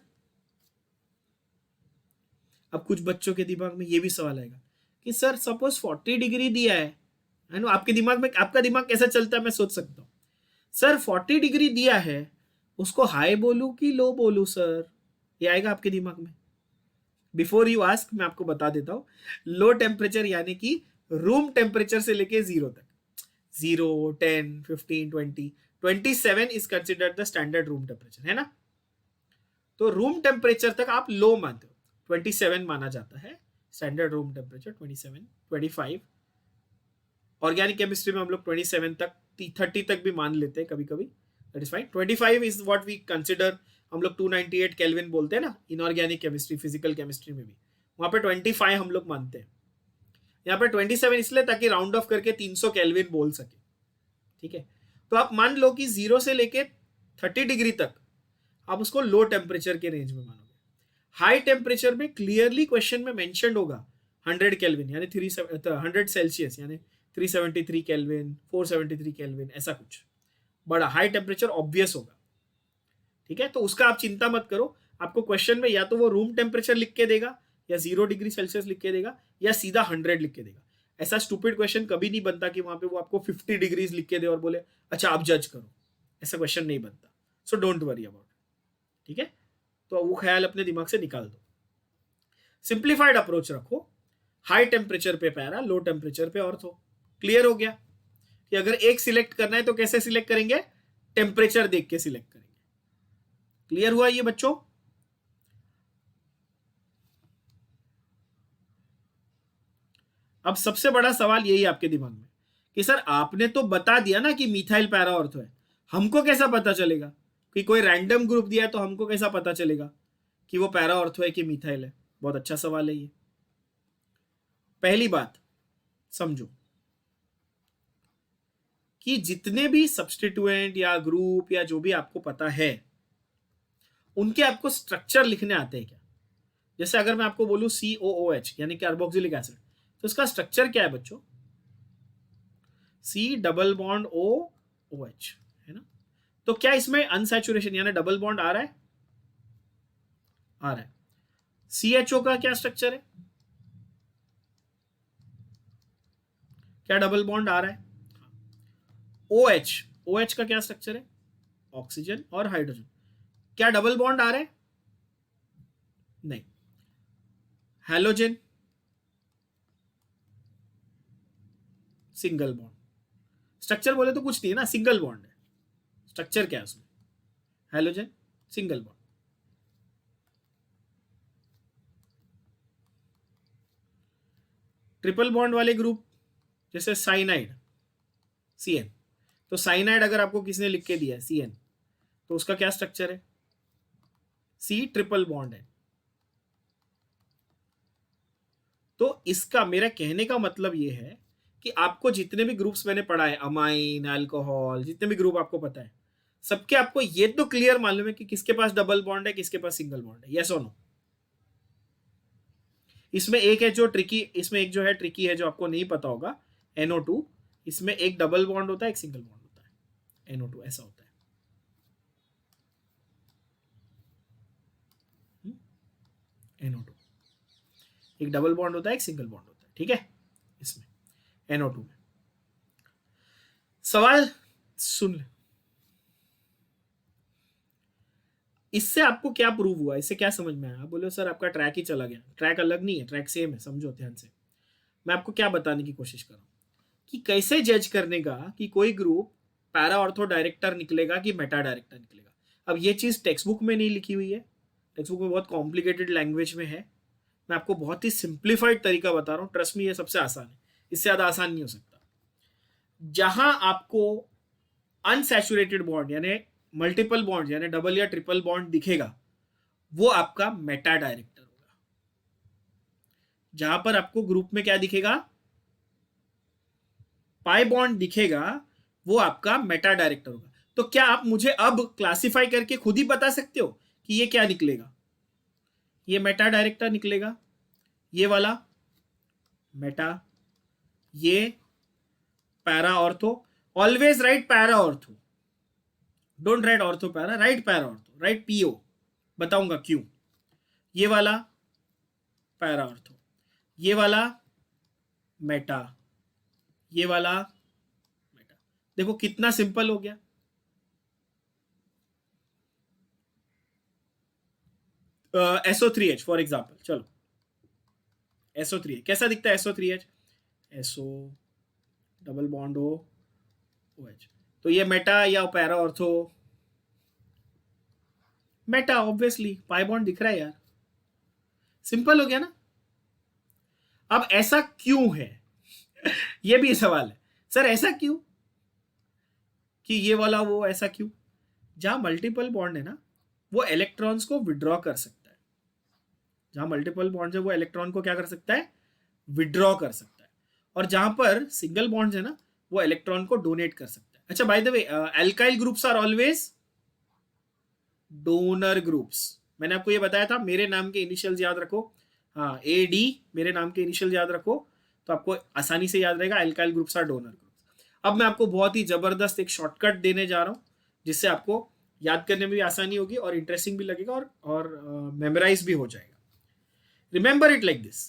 अब कुछ बच्चों के दिमाग में ये भी सवाल आएगा कि सर सपोज 40 डिग्री दिया है ना? आपके दिमाग में, आपका दिमाग कैसा चलता है मैं सोच सकता हूं। सर 40 डिग्री दिया है, उसको हाई बोलूं कि लो बोलूं सर? ये आएगा आपके दिमाग में। बिफोर यू आस्क मैं आपको बता देता हूं, लो टेम्परेचर यानी कि रूम टेम्परेचर से लेके 0 तक, 0, 10, 15, 20, 27 is considered the standard room temperature, है ना? तो रूम टेम्परेचर तक आप लो मानते हो, 27 माना जाता है standard room temperature, 27, 25। Organic chemistry में हम लोग 27 तक 30 तक भी मान लेते हैं कभी कभी, that is fine. 25 is what we consider, हम लोग 298 केल्विन बोलते हैं ना इनऑर्गेनिक केमिस्ट्री, फिजिकल केमिस्ट्री में भी, वहां पे 25 हम लोग मानते हैं। यहाँ पे 27 इसलिए ताकि राउंड ऑफ करके 300 केल्विन बोल सके, ठीक है। तो आप मान लो कि 0 से लेके 30 डिग्री तक आप उसको लो टेम्परेचर के रेंज में मानोगे। हाई टेम्परेचर में क्लियरली क्वेश्चन में मेंशन होगा 100 केल्विन यानी 100 सेल्सियस यानी 373 केल्विन, 473 केल्विन, ऐसा कुछ बड़ा हाई टेम्परेचर ऑब्वियस होगा, ठीक है। तो उसका आप चिंता मत करो, आपको क्वेश्चन में या तो वो रूम टेम्परेचर लिख के देगा, या 0 डिग्री सेल्सियस लिख के देगा, या सीधा 100 लिख के देगा। ऐसा स्टूपिड क्वेश्चन कभी नहीं बनता कि वहां पे वो आपको 50 डिग्रीज लिख के दे और बोले अच्छा आप जज करो, ऐसा क्वेश्चन नहीं बनता। सो डोंट वरी अबाउट, ठीक है। तो वो ख्याल अपने दिमाग से निकाल दो, सिंप्लीफाइड अप्रोच रखो, हाई टेम्परेचर पे पैरा, लो टेम्परेचर पे ऑर्थो। क्लियर हो गया कि अगर एक सिलेक्ट करना है तो कैसे सिलेक्ट करेंगे, टेम्परेचर देख के सिलेक्ट करेंगे। क्लियर हुआ ये बच्चों? अब सबसे बड़ा सवाल यही आपके दिमाग में कि सर आपने तो बता दिया ना कि मिथाइल पैरा ऑर्थो है, हमको कैसा पता चलेगा? कि कोई रैंडम ग्रुप दिया है तो हमको कैसा पता चलेगा कि वो पैरा ऑर्थो है कि मिथाइल है? बहुत अच्छा सवाल है ये। पहली बात समझो कि जितने भी सब्स्टिट्यूएंट या ग्रुप या जो भी आपको पता है उनके आपको स्ट्रक्चर लिखने आते हैं क्या? जैसे अगर मैं आपको बोलूं COOH यानी कार्बोक्सिलिक एसिड, तो इसका स्ट्रक्चर क्या है बच्चों? C डबल बॉन्ड OH, है ना? तो क्या इसमें अनसैचुरेशन यानी डबल बॉन्ड आ रहा है? आ रहा है। CHO का क्या स्ट्रक्चर है? क्या डबल बॉन्ड आ रहा है? OH का क्या स्ट्रक्चर है? ऑक्सीजन और हाइड्रोजन। क्या डबल बॉन्ड आ रहा है? नहीं। Halogen, single bond. स्ट्रक्चर बोले तो कुछ नहीं है ना, सिंगल बॉन्ड है। स्ट्रक्चर क्या है उसमें? Halogen, single bond. Triple bond वाले ग्रुप जैसे साइनाइड, CN, तो साइनाइड अगर आपको किसने लिख के दिया है CN, तो उसका क्या स्ट्रक्चर है? C ट्रिपल बॉन्ड है। तो इसका मेरा कहने का मतलब ये है कि आपको जितने भी ग्रुप्स मैंने पढ़ा है, अमाइन, अल्कोहल, जितने भी ग्रुप आपको पता है, सबके आपको ये तो क्लियर मालूम है कि किसके पास डबल बॉन्ड है, किसके पास सिंगल बॉन्ड है, यस और नो? इसमें एक है जो ट्रिकी, इसमें एक जो है ट्रिकी है जो आपको नहीं पता होगा, NO2। इसमें एक डबल बॉन्ड होता है, एक सिंगल बॉन्ड होता है, NO2 ऐसा होता है। NO2 एक डबल बॉन्ड होता है, एक सिंगल बॉन्ड होता है, ठीक है। इसमें NO2 में सवाल सुन ले, इससे आपको क्या प्रूव हुआ, इससे क्या समझ में आया? आप बोलो सर आपका ट्रैक ही चला गया। ट्रैक अलग नहीं है, ट्रैक सेम है, समझो ध्यान से। मैं आपको क्या बताने की कोशिश कर रहा हूं कि कैसे जज करने का कि कोई ग्रुप पैरा ऑर्थो डायरेक्टर निकलेगा कि मेटा डायरेक्टर निकलेगा। अब ये चीज टेक्स्ट बुक में नहीं लिखी हुई है, टेक्स्ट बुक में बहुत कॉम्प्लिकेटेड लैंग्वेज में है। मैं आपको बहुत ही सिंप्लीफाइड तरीका बता रहा हूँ, ट्रस्ट मी ये सबसे आसान है, इससे ज्यादा आसान नहीं हो सकता। जहां आपको अनसैचुरेटेड बॉन्ड यानी मल्टीपल बॉन्ड यानी डबल या ट्रिपल बॉन्ड दिखेगा वो आपका मेटा डायरेक्टर होगा। जहां पर आपको ग्रुप में क्या दिखेगा, पाई बॉन्ड दिखेगा, वो आपका मेटा डायरेक्टर होगा। तो क्या आप मुझे अब क्लासिफाई करके खुद ही बता सकते हो कि ये क्या निकलेगा? ये मेटा डायरेक्टर निकलेगा, ये वाला मेटा, ये para ortho. Always right para ortho, don't write ortho para, right para ortho, right PO। बताऊंगा क्यों। ये वाला पैरा ऑर्थो, ये वाला मेटा, ये वाला मेटा। देखो कितना सिंपल हो गया। SO3H फॉर एग्जाम्पल, चलो SO3 कैसा दिखता है? SO3H, SO double bond OH, तो ये मेटा या para ortho Meta, obviously pi bond दिख रहा है यार, सिंपल हो गया ना। अब ऐसा क्यों है ये भी सवाल है, सर ऐसा क्यों कि ये वाला वो ऐसा क्यों? जहां मल्टीपल बॉन्ड है ना, वो इलेक्ट्रॉन्स को विड्रॉ कर सकता है। जहां मल्टीपल बॉन्ड है वो इलेक्ट्रॉन को क्या कर सकता है? विड्रॉ कर सकता है। और जहां पर सिंगल बॉन्ड है ना, वो इलेक्ट्रॉन को डोनेट कर सकता है। अच्छा, by the way, alkyl groups are always donor groups. मैंने आपको ये बताया था, मेरे नाम के इनिशियल्स याद रखो, हाँ ए डी, मेरे नाम के इनिशियल याद रखो, तो आपको आसानी से याद रहेगा alkyl groups are donor groups. अब मैं आपको बहुत ही जबरदस्त एक शॉर्टकट देने जा रहा हूँ, जिससे आपको याद करने में भी आसानी होगी और इंटरेस्टिंग भी लगेगा और मेमोराइज भी हो जाएगा। Remember it like this,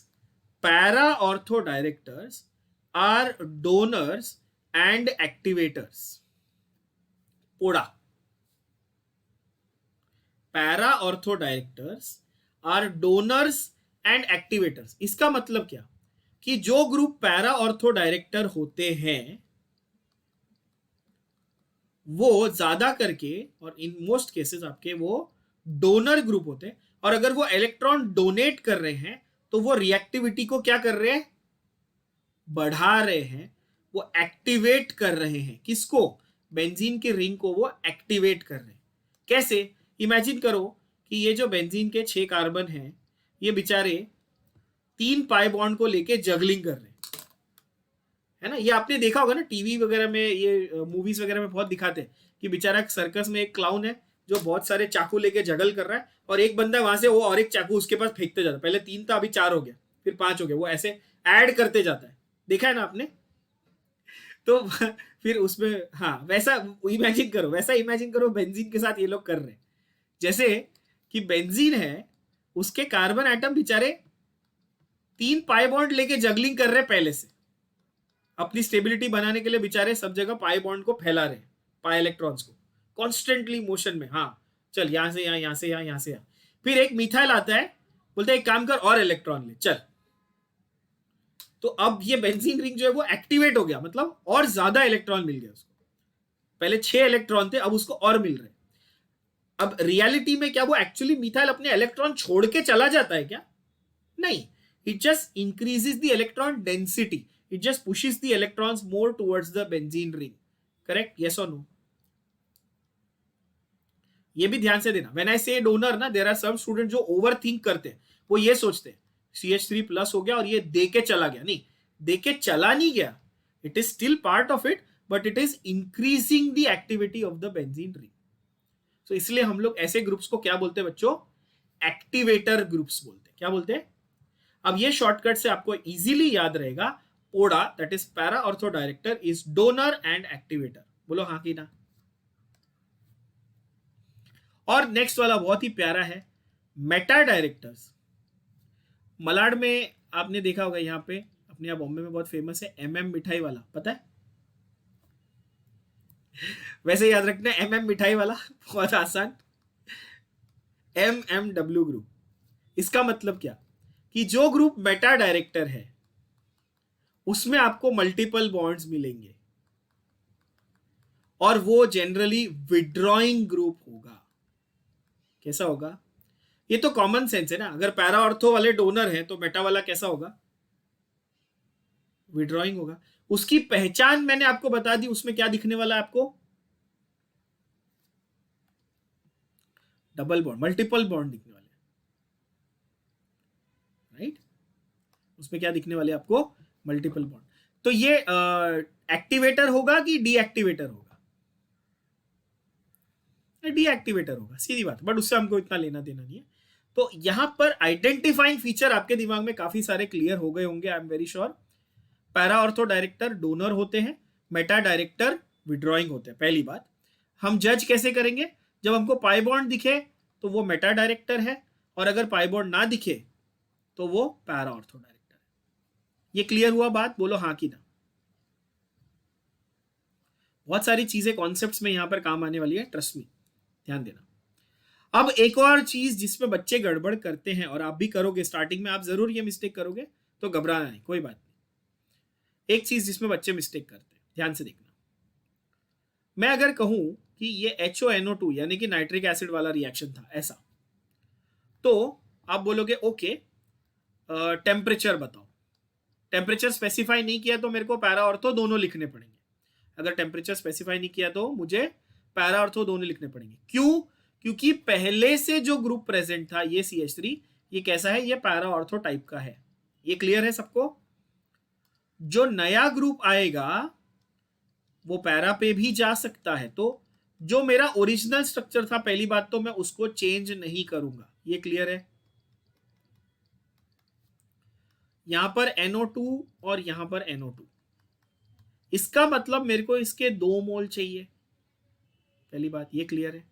para ortho directors are donors and activators. पोड़ा, para ortho directors are donors and activators. इसका मतलब क्या कि जो ग्रुप पैरा ऑर्थो डायरेक्टर होते हैं वो ज्यादा करके, और इन मोस्ट केसेस आपके वो डोनर ग्रुप होते हैं, और अगर वो इलेक्ट्रॉन डोनेट कर रहे हैं तो वो रिएक्टिविटी को क्या कर रहे हैं? बढ़ा रहे हैं। वो एक्टिवेट कर रहे हैं किसको? बेंजीन के रिंग को वो एक्टिवेट कर रहे हैं। कैसे? इमेजिन करो कि ये जो बेंजीन के 6 कार्बन हैं, ये बेचारे 3 पाई बॉन्ड को लेके जगलिंग कर रहे हैं, है ना। ये आपने देखा होगा ना टीवी वगैरह में, ये मूवीज वगैरह में बहुत दिखाते हैं कि बेचारा सर्कस में एक क्लाउन है जो बहुत सारे चाकू लेके जगल कर रहा है, और एक बंदा वहां से वो और एक चाकू उसके पास फेंकते जाता है। पहले 3 था, अभी 4 हो गया, फिर 5 हो गया, वो ऐसे ऐड करते जाता है। देखा है ना आपने? तो फिर उसमें, हाँ वैसा इमेजिन करो, वैसा इमेजिन करो बेंजीन के साथ ये लोग कर रहे हैं। जैसे कि बेंजीन है, उसके कार्बन एटम बेचारे 3 पाई बॉन्ड लेके जगलिंग कर रहे हैं पहले से, अपनी स्टेबिलिटी बनाने के लिए बेचारे सब जगह पाई बॉन्ड को फैला रहे हैं, पाई इलेक्ट्रॉन्स को कॉन्स्टेंटली मोशन में। हाँ चल, यहां से यहां, यहां से यहां, यहां से यहां। फिर एक मिथाइल आता है, बोलते हैं एक काम कर और इलेक्ट्रॉन ले चल। तो अब ये बेंजीन रिंग जो है वो एक्टिवेट हो गया, मतलब और ज्यादा इलेक्ट्रॉन मिल गया उसको। पहले 6 इलेक्ट्रॉन थे, अब उसको और मिल रहे। अब रियलिटी में क्या वो एक्चुअली मिथाइल अपने इलेक्ट्रॉन छोड़ के चला जाता है क्या? नहीं, it just increases the electron density, it just pushes the electrons more towards the benzene ring. Correct? Yes or no? ये भी ध्यान से देना, when I say donor ना, there are some students जो ओवर थिंक करते हैं, वो ये सोचते हैं CH3 प्लस हो गया और ये दे के चला गया। नहीं, दे के चला नहीं गया, it is still part of it, but it is increasing the activity of the benzene ring. तो इसलिए हम लोग ऐसे ग्रुप्स को क्या बोलते हैं बच्चों? एक्टिवेटर ग्रुप्स बोलते हैं। क्या बोलते हैं? अब ये शॉर्टकट से आपको इजीली याद रहेगा, पोड़ा that is para ortho director is donor and activator. बोलो हाँ कि ना। और नेक्स्ट वाला बहुत ही प्यारा है, मेटा डायरेक्टर्स। मलाड में आपने देखा होगा, यहाँ पे अपने यहाँ बॉम्बे में बहुत फेमस है मिठाई वाला, पता है? वैसे याद रखना मिठाई वाला बहुत आसान, MMW ग्रुप। इसका मतलब क्या कि जो ग्रुप मेटा डायरेक्टर है उसमें आपको मल्टीपल बॉन्ड्स मिलेंगे, और वो जनरली विड्रॉइंग ग्रुप होगा। कैसा होगा? ये तो कॉमन सेंस है ना। अगर पैरा ऑर्थो वाले डोनर है तो मेटा वाला कैसा होगा? विड्रॉइंग होगा। उसकी पहचान मैंने आपको बता दी, उसमें क्या दिखने वाला है आपको? डबल बॉन्ड, मल्टीपल बॉन्ड दिखने वाले, राइट? उसमें क्या दिखने वाले आपको? Multiple bond. तो ये एक्टिवेटर होगा कि डीएक्टिवेटर होगा? डीएक्टिवेटर होगा, सीधी बात, बट उससे हमको इतना लेना देना नहीं है। तो यहां पर आइडेंटिफाइंग फीचर आपके दिमाग में काफी सारे क्लियर हो गए होंगे, आई am very sure. Para ortho director donor होते हैं, मेटा डायरेक्टर विड्रॉइंग होते हैं। पहली बात, हम जज कैसे करेंगे? जब हमको पाई बॉन्ड दिखे तो वो मेटा डायरेक्टर है, और अगर पाई बॉन्ड ना दिखे तो वो पैरा ऑर्थो डायरेक्टर है। ये क्लियर हुआ बात? बोलो हाँ कि ना। बहुत सारी चीजें कॉन्सेप्ट्स में यहां पर काम आने वाली है, ट्रस्ट मी, ध्यान देना। अब एक और चीज जिसमें बच्चे गड़बड़ करते हैं, और आप भी करोगे, स्टार्टिंग में आप जरूर ये मिस्टेक करोगे, तो घबराना नहीं, कोई बात नहीं। एक चीज जिसमें बच्चे मिस्टेक करते हैं, ध्यान से देखना। मैं अगर कहूं कि ये HONO2 यानी कि नाइट्रिक एसिड वाला रिएक्शन था ऐसा, तो आप बोलोगे ओके टेम्परेचर बताओ। टेम्परेचर स्पेसिफाई नहीं किया तो मेरे को पैरा ऑर्थो दोनों लिखने पड़ेंगे। अगर टेम्परेचर स्पेसिफाई नहीं किया तो मुझे पैरा ऑर्थो दोनों लिखने पड़ेंगे। क्यों? क्योंकि पहले से जो ग्रुप प्रेजेंट था ये CH3, ये कैसा है? ये पैरा ऑर्थो टाइप का है। ये क्लियर है सबको? जो नया ग्रुप आएगा वो पैरा पे भी जा सकता है, तो जो मेरा ओरिजिनल स्ट्रक्चर था पहली बात तो मैं उसको चेंज नहीं करूंगा। ये क्लियर है? यहां पर NO2 और यहां पर NO2, इसका मतलब मेरे को इसके 2 मोल चाहिए। पहली बात ये क्लियर है।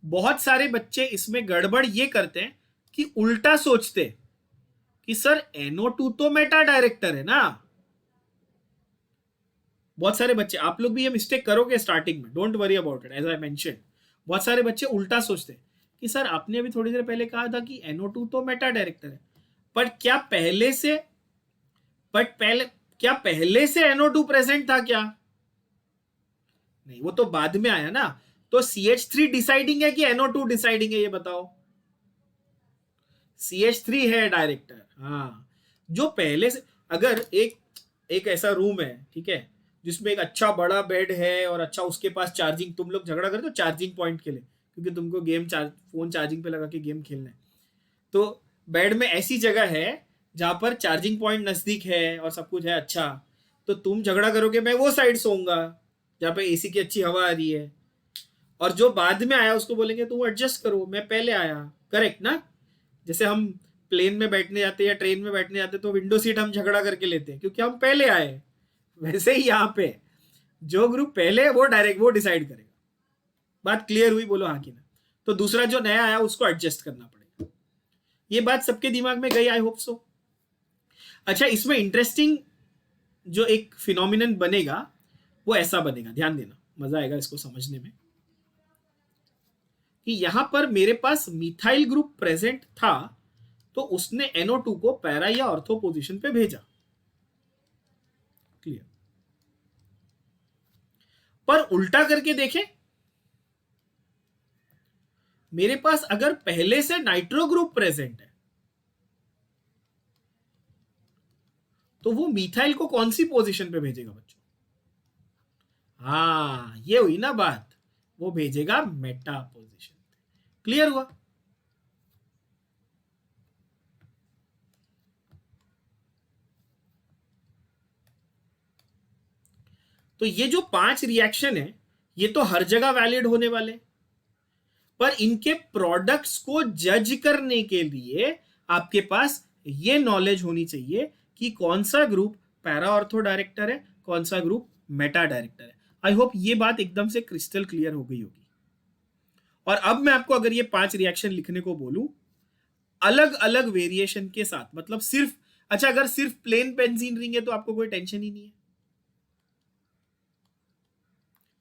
बहुत सारे बच्चे इसमें गड़बड़ ये करते हैं कि उल्टा सोचते कि सर NO2 तो मेटा डायरेक्टर है ना। बहुत सारे बच्चे, आप लोग भी ये मिस्टेक करोगे स्टार्टिंग में, don't worry about it, as I mention. बहुत सारे बच्चे उल्टा सोचते हैं कि सर आपने अभी थोड़ी देर पहले कहा था कि NO2 तो मेटा डायरेक्टर है, पर क्या पहले से NO2 प्रेजेंट था क्या? नहीं, वो तो बाद में आया ना। तो CH3 डिसाइडिंग है कि NO2 डिसाइडिंग है? ये बताओ। CH3 है डायरेक्टर। हाँ, जो पहले से, अगर एक ऐसा रूम है, ठीक है, जिसमें एक अच्छा बड़ा बेड है और अच्छा उसके पास चार्जिंग, तुम लोग झगड़ा करते हो चार्जिंग पॉइंट के लिए क्योंकि तुमको फोन चार्जिंग पे लगा के गेम खेलना है, तो बेड में ऐसी जगह है जहां पर चार्जिंग पॉइंट नजदीक है और सब कुछ है अच्छा, तो तुम झगड़ा करोगे मैं वो साइड सोऊंगा जहाँ पे AC की अच्छी हवा आ रही है, और जो बाद में आया उसको बोलेंगे तुम एडजस्ट करो, मैं पहले आया। करेक्ट ना? जैसे हम प्लेन में बैठने जाते हैं या ट्रेन में बैठने जाते हैं तो विंडो सीट हम झगड़ा करके लेते हैं क्योंकि हम पहले आए। वैसे ही यहाँ पे जो ग्रुप पहले है वो डिसाइड करेगा। बात क्लियर हुई? बोलो हाँ कि ना। तो दूसरा जो नया आया उसको एडजस्ट करना पड़ेगा। ये बात सबके दिमाग में गई, आई होप सो। अच्छा, इसमें इंटरेस्टिंग जो एक फिनोमिनन बनेगा वो ऐसा बनेगा, ध्यान देना, मजा आएगा इसको समझने में, कि यहां पर मेरे पास मिथाइल ग्रुप प्रेजेंट था तो उसने NO2 को पैरा या ऑर्थो पोजीशन पे भेजा। क्लियर? पर उल्टा करके देखें, मेरे पास अगर पहले से नाइट्रो ग्रुप प्रेजेंट है तो वो मिथाइल को कौन सी पोजीशन पे भेजेगा बच्चों? हाँ, ये हुई ना बात, वो भेजेगा मेटा पोजीशन। क्लियर हुआ? तो ये जो 5 रिएक्शन है ये तो हर जगह वैलिड होने वाले, पर इनके प्रोडक्ट्स को जज करने के लिए आपके पास ये नॉलेज होनी चाहिए कि कौन सा ग्रुप पैरा ऑर्थो डायरेक्टर है, कौन सा ग्रुप मेटा डायरेक्टर है। आई होप ये बात एकदम से क्रिस्टल क्लियर हो गई होगी। और अब मैं आपको अगर ये 5 रिएक्शन लिखने को बोलूं अलग अलग वेरिएशन के साथ, मतलब सिर्फ, अच्छा अगर सिर्फ प्लेन बेंजीन रिंग है तो आपको कोई टेंशन ही नहीं है,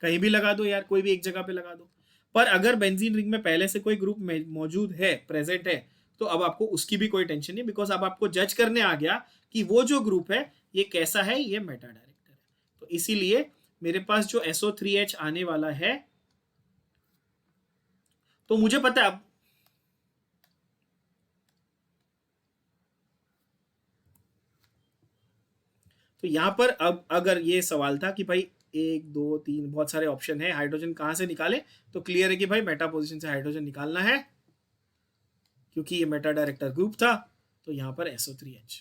कहीं भी लगा दो यार, कोई भी एक जगह पे लगा दो। पर अगर बेंजीन रिंग में पहले से कोई ग्रुप मौजूद है, प्रेजेंट है, तो अब आपको उसकी भी कोई टेंशन नहीं, बिकॉज अब आपको जज करने आ गया कि वो जो ग्रुप है ये कैसा है, ये मेटा डायरेक्टर है। तो इसीलिए मेरे पास जो SO3H आने वाला है, तो मुझे पता है अब, तो यहां पर अब अगर ये सवाल था कि भाई 1 2 3 बहुत सारे ऑप्शन है, हाइड्रोजन कहां से निकाले, तो क्लियर है कि भाई मेटा पोजीशन से हाइड्रोजन निकालना है क्योंकि ये मेटा डायरेक्टर ग्रुप था, तो यहां पर SO3H।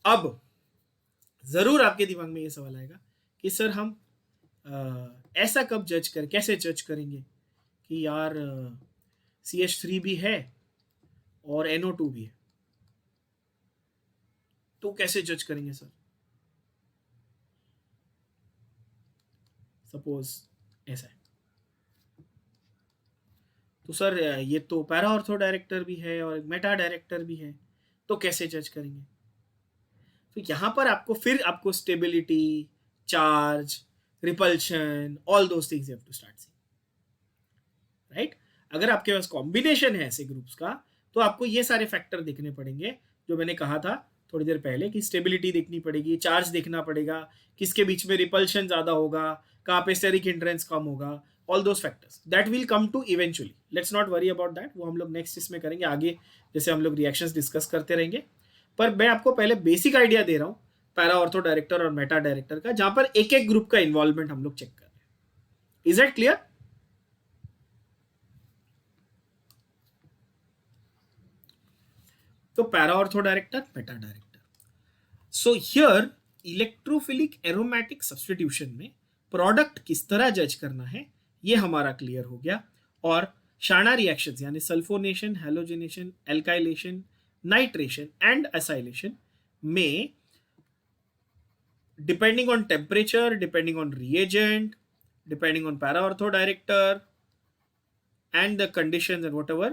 अब जरूर आपके दिमाग में ये सवाल आएगा कि सर हम ऐसा कब कैसे जज करेंगे कि यार CH3 भी है और NO2 भी है, तो कैसे जज करेंगे सर? सपोज ऐसा है, तो सर ये तो पैरा ऑर्थो डायरेक्टर भी है और मेटा डायरेक्टर भी है, तो कैसे जज करेंगे? तो यहां पर आपको stability, charge, repulsion, all those things you have to start seeing, right? अगर आपके पास कॉम्बिनेशन है ऐसे ग्रुप्स का तो आपको ये सारे फैक्टर देखने पड़ेंगे जो मैंने कहा था थोड़ी देर पहले कि स्टेबिलिटी देखनी पड़ेगी, चार्ज देखना पड़ेगा, किसके बीच में रिपल्शन ज़्यादा होगा, कहाँ पे स्टेरिक हिंड्रेंस कम होगा, all those factors that will come to eventually. Let's not worry about that, वो हम लोग नेक्स्ट इसमें करेंगे आगे, जैसे हम लोग रिएक्शंस डिस्कस करते रहेंगे. पर मैं आपको पहले बेसिक आइडिया दे रहा हूँ पैरा ऑर्थो डायरेक्टर और मेटा डायरेक्टर का, जहां पर एक एक ग्रुप का इन्वॉल्वमेंट हम लोग चेक कर रहे हैं. Is it clear? तो para ortho director, meta director. So here electrophilic aromatic substitution में प्रोडक्ट किस तरह जज करना है ये हमारा क्लियर हो गया. और शाना रिएक्शंस यानी sulphonation, halogenation, alkylation, nitration and acylation में depending on temperature, depending on reagent, depending on para-ortho director and the conditions and whatever,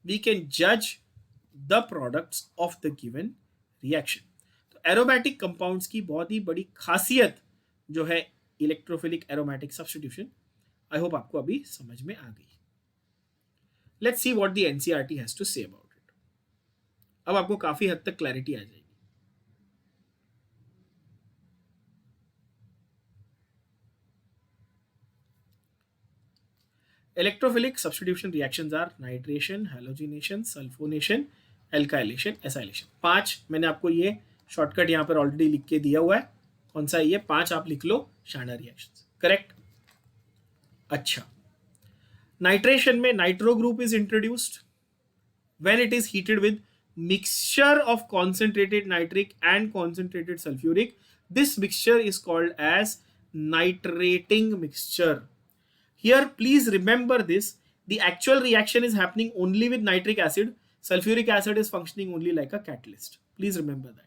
we can judge the products of the given reaction. तो aromatic compounds की बहुत ही बड़ी खासियत जो है electrophilic aromatic substitution, I hope आपको अभी समझ में आ गई. Let's see what the NCERT has to say about it. अब आपको काफी हद तक क्लैरिटी आ जाएगी. Electrophilic substitution reactions are nitration, halogenation, sulfonation, alkylation, acylation. 5 मैंने आपको ये शॉर्टकट यहाँ पर ऑलरेडी लिख के दिया हुआ है. कौन सा ये 5 आप लिख लो, शाना रिएक्शंस. करेक्ट. अच्छा, नाइट्रेशन में nitro group is introduced when it is heated with mixture of concentrated nitric and concentrated sulfuric. This mixture is called as nitrating mixture. Here, please remember this. The actual reaction is happening only with nitric acid. Sulfuric acid is functioning only like a catalyst. Please remember that.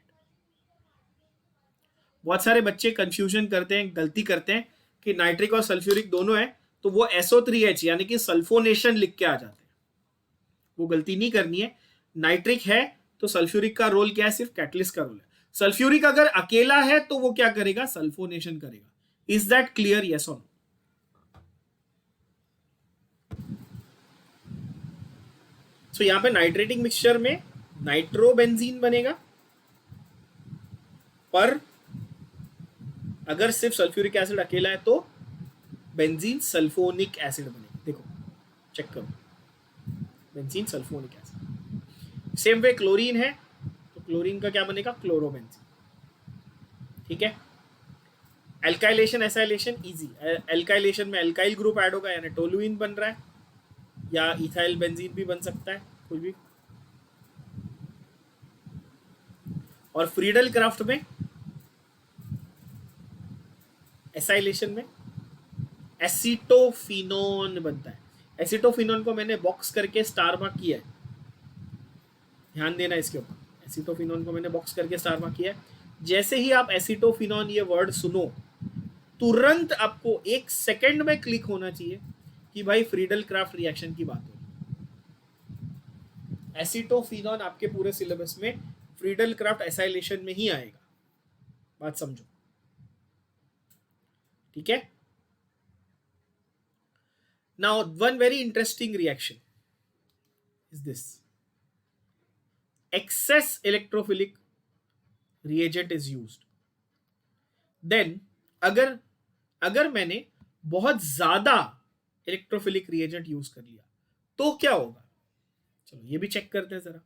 बहुत सारे बच्चे confusion करते हैं, गलती करते हैं कि nitric और सल्फ्यूरिक दोनों है तो वो SO3H यानी कि सल्फोनेशन लिख के आ जाते हैं. वो गलती नहीं करनी है. नाइट्रिक है तो सल्फ्यूरिक का रोल क्या है? सिर्फ कैटलिस्ट का रोल है. सल्फ्यूरिक अगर अकेला है तो वो क्या करेगा? सल्फोनेशन करेगा. Is that clear? यस और नो? सो यहां पे नाइट्रेटिंग मिक्सचर में नाइट्रोबेंजीन बनेगा, पर अगर सिर्फ सल्फ्यूरिक एसिड अकेला है तो बेंजीन सल्फोनिक एसिड बनेगा. देखो चेक करो, benzene sulphonic acid. Same way chlorine है तो क्लोरीन का क्या बनेगा? क्लोरोबेंजीन. ठीक है. Alkylation, acylation easy. एल्काइलेशन में एल्काइल ग्रुप ऐड होगा यानी टोलुइन बन रहा है, या इथाइल बेंजीन भी बन सकता है, कोई भी. और फ्रीडल क्राफ्ट में एसाइलेशन में एसीटोफिनोन बनता है. एसीटोफिनोन को मैंने बॉक्स करके स्टार मार्क किया है, ध्यान देना इसके ऊपर. एसीटोफिनोन को मैंने बॉक्स करके स्टार मार्क किया है. जैसे ही आप एसीटोफिनोन ये वर्ड सुनो, तुरंत आपको 1 सेकंड में क्लिक होना चाहिए कि भाई फ्रीडल क्राफ्ट रिएक्शन की बात हो रही. एसीटोफिनोन आपके पूरे सिलेबस में फ्रीडल क्राफ्ट एसाइलेशन में ही आएगा. बात समझो, ठीक है. Now one very interesting reaction is this. Excess electrophilic reagent is used. Then अगर मैंने बहुत ज्यादा इलेक्ट्रोफिलिक रिएजेंट यूज कर लिया तो क्या होगा? चलो ये भी चेक करते हैं जरा.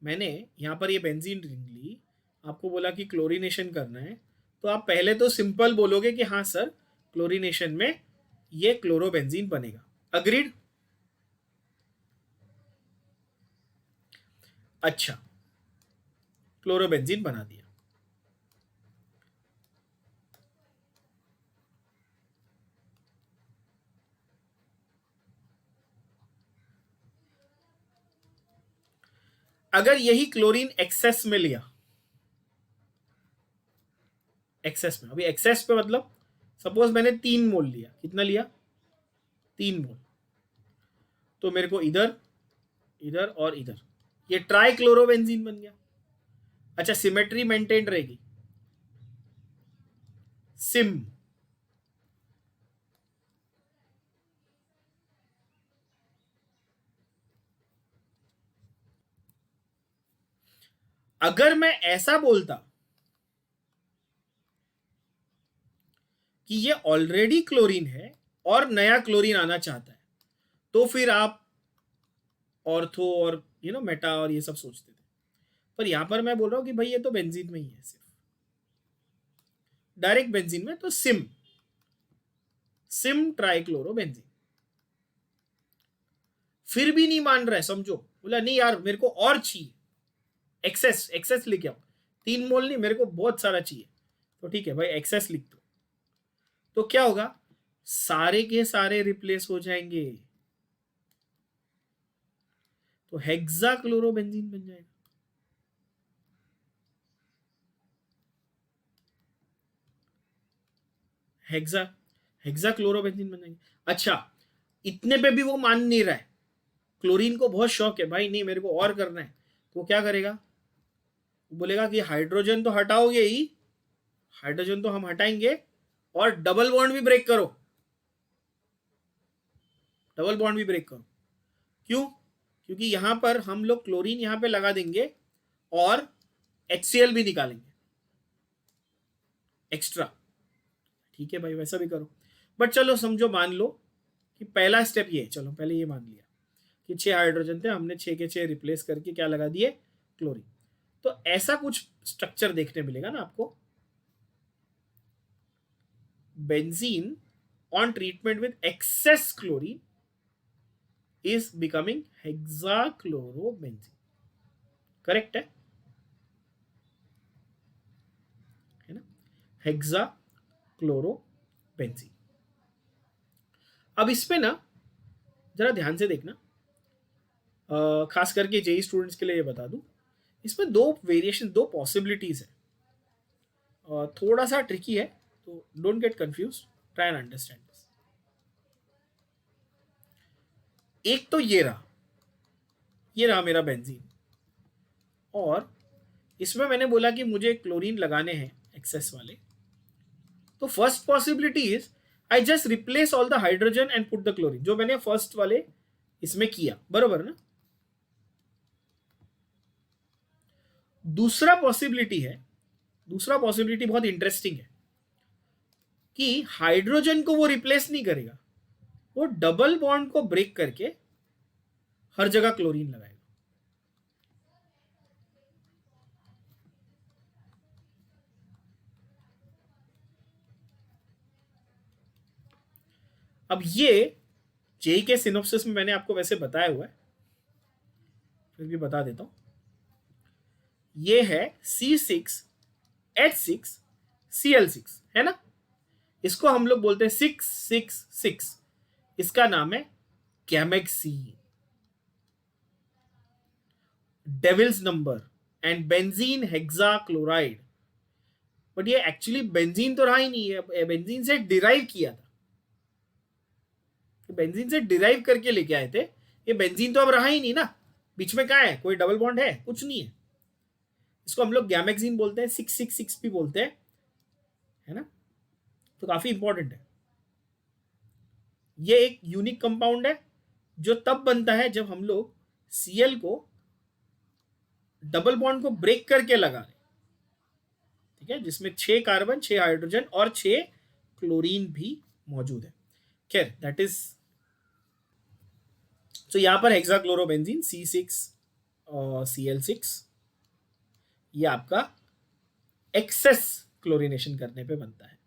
मैंने यहां पर ये बेंजीन रिंग ली, आपको बोला कि क्लोरीनेशन करना है, तो आप पहले तो सिंपल बोलोगे कि हाँ सर क्लोरीनेशन में ये क्लोरोबेंजीन बनेगा. अग्रीड? अच्छा, क्लोरोबेंजीन बना दिया. अगर यही क्लोरीन एक्सेस में लिया, एक्सेस में, अभी एक्सेस पे मतलब सपोज मैंने 3 मोल लिया. कितना लिया? 3 मोल. तो मेरे को इधर, इधर और इधर ये ट्राई क्लोरोबेंजीन बन गया. अच्छा, सिमेट्री मेंटेन रहेगी. सिम. अगर मैं ऐसा बोलता कि ये ऑलरेडी क्लोरीन है और नया क्लोरीन आना चाहता है, तो फिर आप ऑर्थो और मेटा और ये सब सोचते थे। पर यहां पर मैं बोल रहा हूं कि भाई ये तो बेंजीन में ही है, सिर्फ डायरेक्ट बेंजीन में, तो सिम ट्राइक्लोरोबेंजीन। फिर भी नहीं मान रहा है, समझो, बोला नहीं यार मेरे को और चाहिए, एक्सेस लेके आओ, 3 मोल नहीं, मेरे को बहुत सारा चाहिए। तो ठीक है भाई, एक्सेस लिख दो। तो क्या होगा, सारे के सारे रिप्लेस हो जाएंगे, तो हेक्साक्लोरोबेंजीन बन जाएगा। हेक्साक्लोरोबेंजीन बन जाएंगे। अच्छा, इतने पे भी वो मान नहीं रहा है, क्लोरीन को बहुत शौक है भाई, नहीं मेरे को और करना है, तो क्या करेगा, बोलेगा कि हाइड्रोजन तो हटाओगे ही, हाइड्रोजन तो हम हटाएंगे, और डबल बॉन्ड भी ब्रेक करो, डबल बॉन्ड भी ब्रेक करो। क्यों? क्योंकि यहां पर हम लोग क्लोरीन यहां पे लगा देंगे और HCl भी निकालेंगे एक्स्ट्रा। ठीक है भाई, वैसा भी करो, बट चलो समझो, मान लो कि पहला स्टेप ये, चलो पहले ये मान लिया कि 6 हाइड्रोजन थे, हमने 6 के 6 रिप्लेस करके क्या लगा दिए, क्लोरीन। तो ऐसा कुछ स्ट्रक्चर देखने मिलेगा ना आपको, benzene on treatment with excess chlorine is becoming hexachlorobenzene. Correct है ना, हेक्साक्लोरोबेंजीन। अब इसमें ना जरा ध्यान से देखना, खास करके जेई स्टूडेंट्स के लिए ये बता दूं, इसमें 2 वेरिएशन, 2 पॉसिबिलिटीज है, थोड़ा सा ट्रिकी है, तो don't get confuse, try and understand this. एक तो ये रहा मेरा बेंजीन, और इसमें मैंने बोला कि मुझे क्लोरीन लगाने हैं एक्सेस वाले, तो first possibility is I just replace all the hydrogen and put the chlorine, जो मैंने फर्स्ट वाले इसमें किया, बरोबर ना। दूसरा पॉसिबिलिटी बहुत इंटरेस्टिंग है, कि हाइड्रोजन को वो रिप्लेस नहीं करेगा, वो डबल बॉन्ड को ब्रेक करके हर जगह क्लोरीन लगाएगा। अब ये जेई के सिनोप्सिस में मैंने आपको वैसे बताया हुआ है, फिर भी बता देता हूं। ये है C6H6Cl6, है ना, इसको हम लोग बोलते हैं 666, इसका नाम है gammexane, devil's number, and benzene hexachloride. But ये एक्चुअली बेंजीन तो रहा ही नहीं है, बेंजीन से डिराइव किया था, बेंजीन से डिराइव करके लेके आए थे, ये बेंजीन तो अब रहा ही नहीं ना, बीच में कहाँ है, कोई डबल बॉन्ड है, कुछ नहीं है। इसको हम लोग गैमेक्सीन बोलते हैं, 666 भी बोलते हैं, है ना, तो काफी इंपॉर्टेंट है। ये एक यूनिक कंपाउंड है, जो तब बनता है जब हम लोग Cl को डबल बॉन्ड को ब्रेक करके लगा रहे, ठीक है, जिसमें 6 कार्बन, 6 हाइड्रोजन और 6 क्लोरीन भी मौजूद है। खैर, दैट इज, तो यहां पर हेक्साक्लोरोबेंजीन C6Cl6 ये आपका एक्सेस क्लोरीनेशन करने पे बनता है।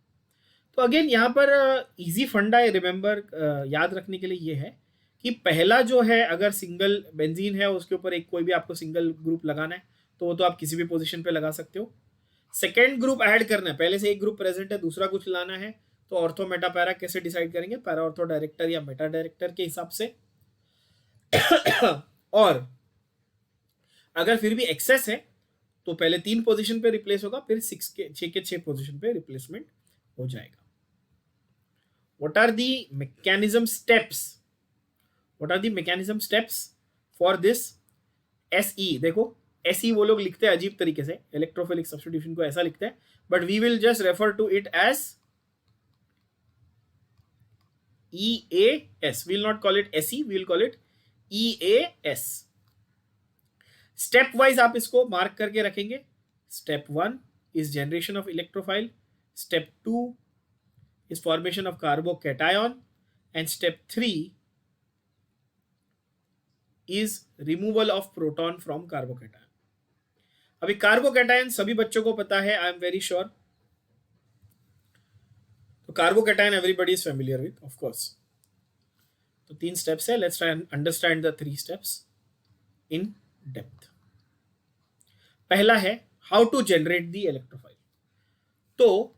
तो अगेन यहाँ पर इजी फंडा रिमेंबर याद रखने के लिए ये है कि पहला जो है, अगर सिंगल बेंजीन है उसके ऊपर एक कोई भी आपको सिंगल ग्रुप लगाना है, तो वो तो आप किसी भी पोजीशन पे लगा सकते हो। सेकेंड ग्रुप ऐड करना है, पहले से एक ग्रुप प्रेजेंट है, दूसरा कुछ लाना है, तो ऑर्थो मेटा पैरा कैसे डिसाइड करेंगे, पैरा ऑर्थो डायरेक्टर या मेटा डायरेक्टर के हिसाब से। और अगर फिर भी एक्सेस है तो पहले 3 पोजीशन पे रिप्लेस होगा, फिर 6 के 6 पोजीशन पे रिप्लेसमेंट हो जाएगा। What are the mechanism steps? What are the mechanism steps for this SE? देखो SE वो लोग लिखते हैं अजीब तरीके से, इलेक्ट्रोफिलिक सब्स्टिट्यूशन को ऐसा लिखते हैं, but we will just refer to it as EAS. We will not call it SE, we will call it EAS. Step wise आप इसको मार्क करके रखेंगे. Step 1 is generation of electrophile, step 2 is formation of carbocation, and step 3 is removal of proton from carbocation. अभी carbocation सभी बच्चों को पता है, आई एम वेरी श्योर. तो carbocation everybody is familiar with, of course. तो 3 स्टेप्स है. Let's try and understand the 3 steps in depth. पहला है how to generate the electrophile. तो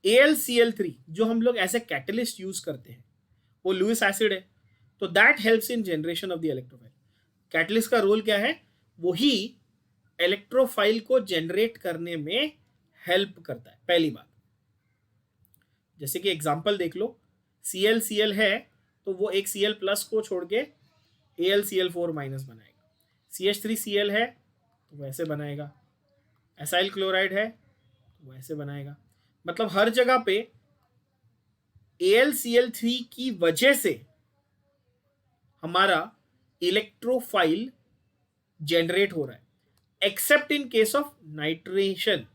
AlCl3 जो हम लोग ऐसे कैटलिस्ट यूज करते हैं वो लुइस एसिड है, तो that helps in generation of the electrophile. Catalyst का रोल क्या है? वही इलेक्ट्रोफाइल को जनरेट करने में हेल्प करता है. पहली बात, जैसे कि एग्जांपल देख लो, ClCl है तो वो एक Cl प्लस को छोड़ के AlCl4 माइनस बनाएगा. CH3Cl है तो वैसे बनाएगा. एसाइल क्लोराइड है तो वैसे बनाएगा. मतलब हर जगह पे AlCl3 की वजह से हमारा इलेक्ट्रोफाइल जनरेट हो रहा है, accept in case of nitration.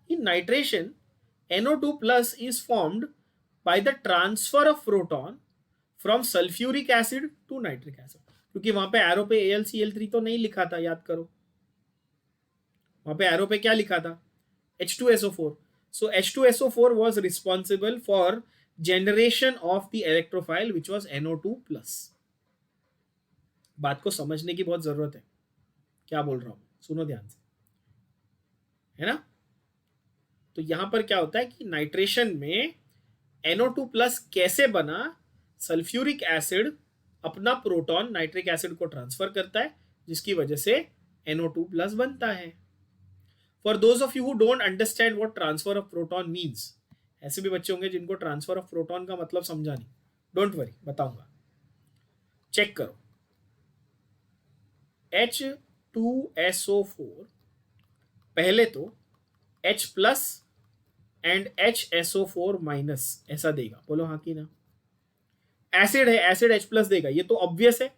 In nitration NO2 plus is formed by the transfer of proton from sulfuric acid to nitric acid. क्योंकि वहां पे एरो पे AlCl3 तो नहीं लिखा था, याद करो. वहां पे एरो पे क्या लिखा था? H2SO4. So H2SO4 was responsible for generation of the electrophile which was NO2 plus. बात को समझने की बहुत जरूरत है. क्या बोल रहा हूं, सुनो ध्यान से, है ना. तो यहां पर क्या होता है कि नाइट्रेशन में NO2 प्लस कैसे बना? सल्फ्यूरिक एसिड अपना प्रोटॉन नाइट्रिक एसिड को ट्रांसफर करता है, जिसकी वजह से NO2 प्लस बनता है. For those of you who don't understand what transfer of proton means, ऐसे भी बच्चे होंगे जिनको ट्रांसफर ऑफ प्रोटॉन का मतलब समझा नहीं. डोंट वरी, बताऊंगा. चेक करो, H2SO4 पहले तो H plus and HSO4 minus ऐसा देगा. बोलो हाँ कि ना. एसिड है, एसिड H प्लस देगा, ये तो ऑब्वियस है.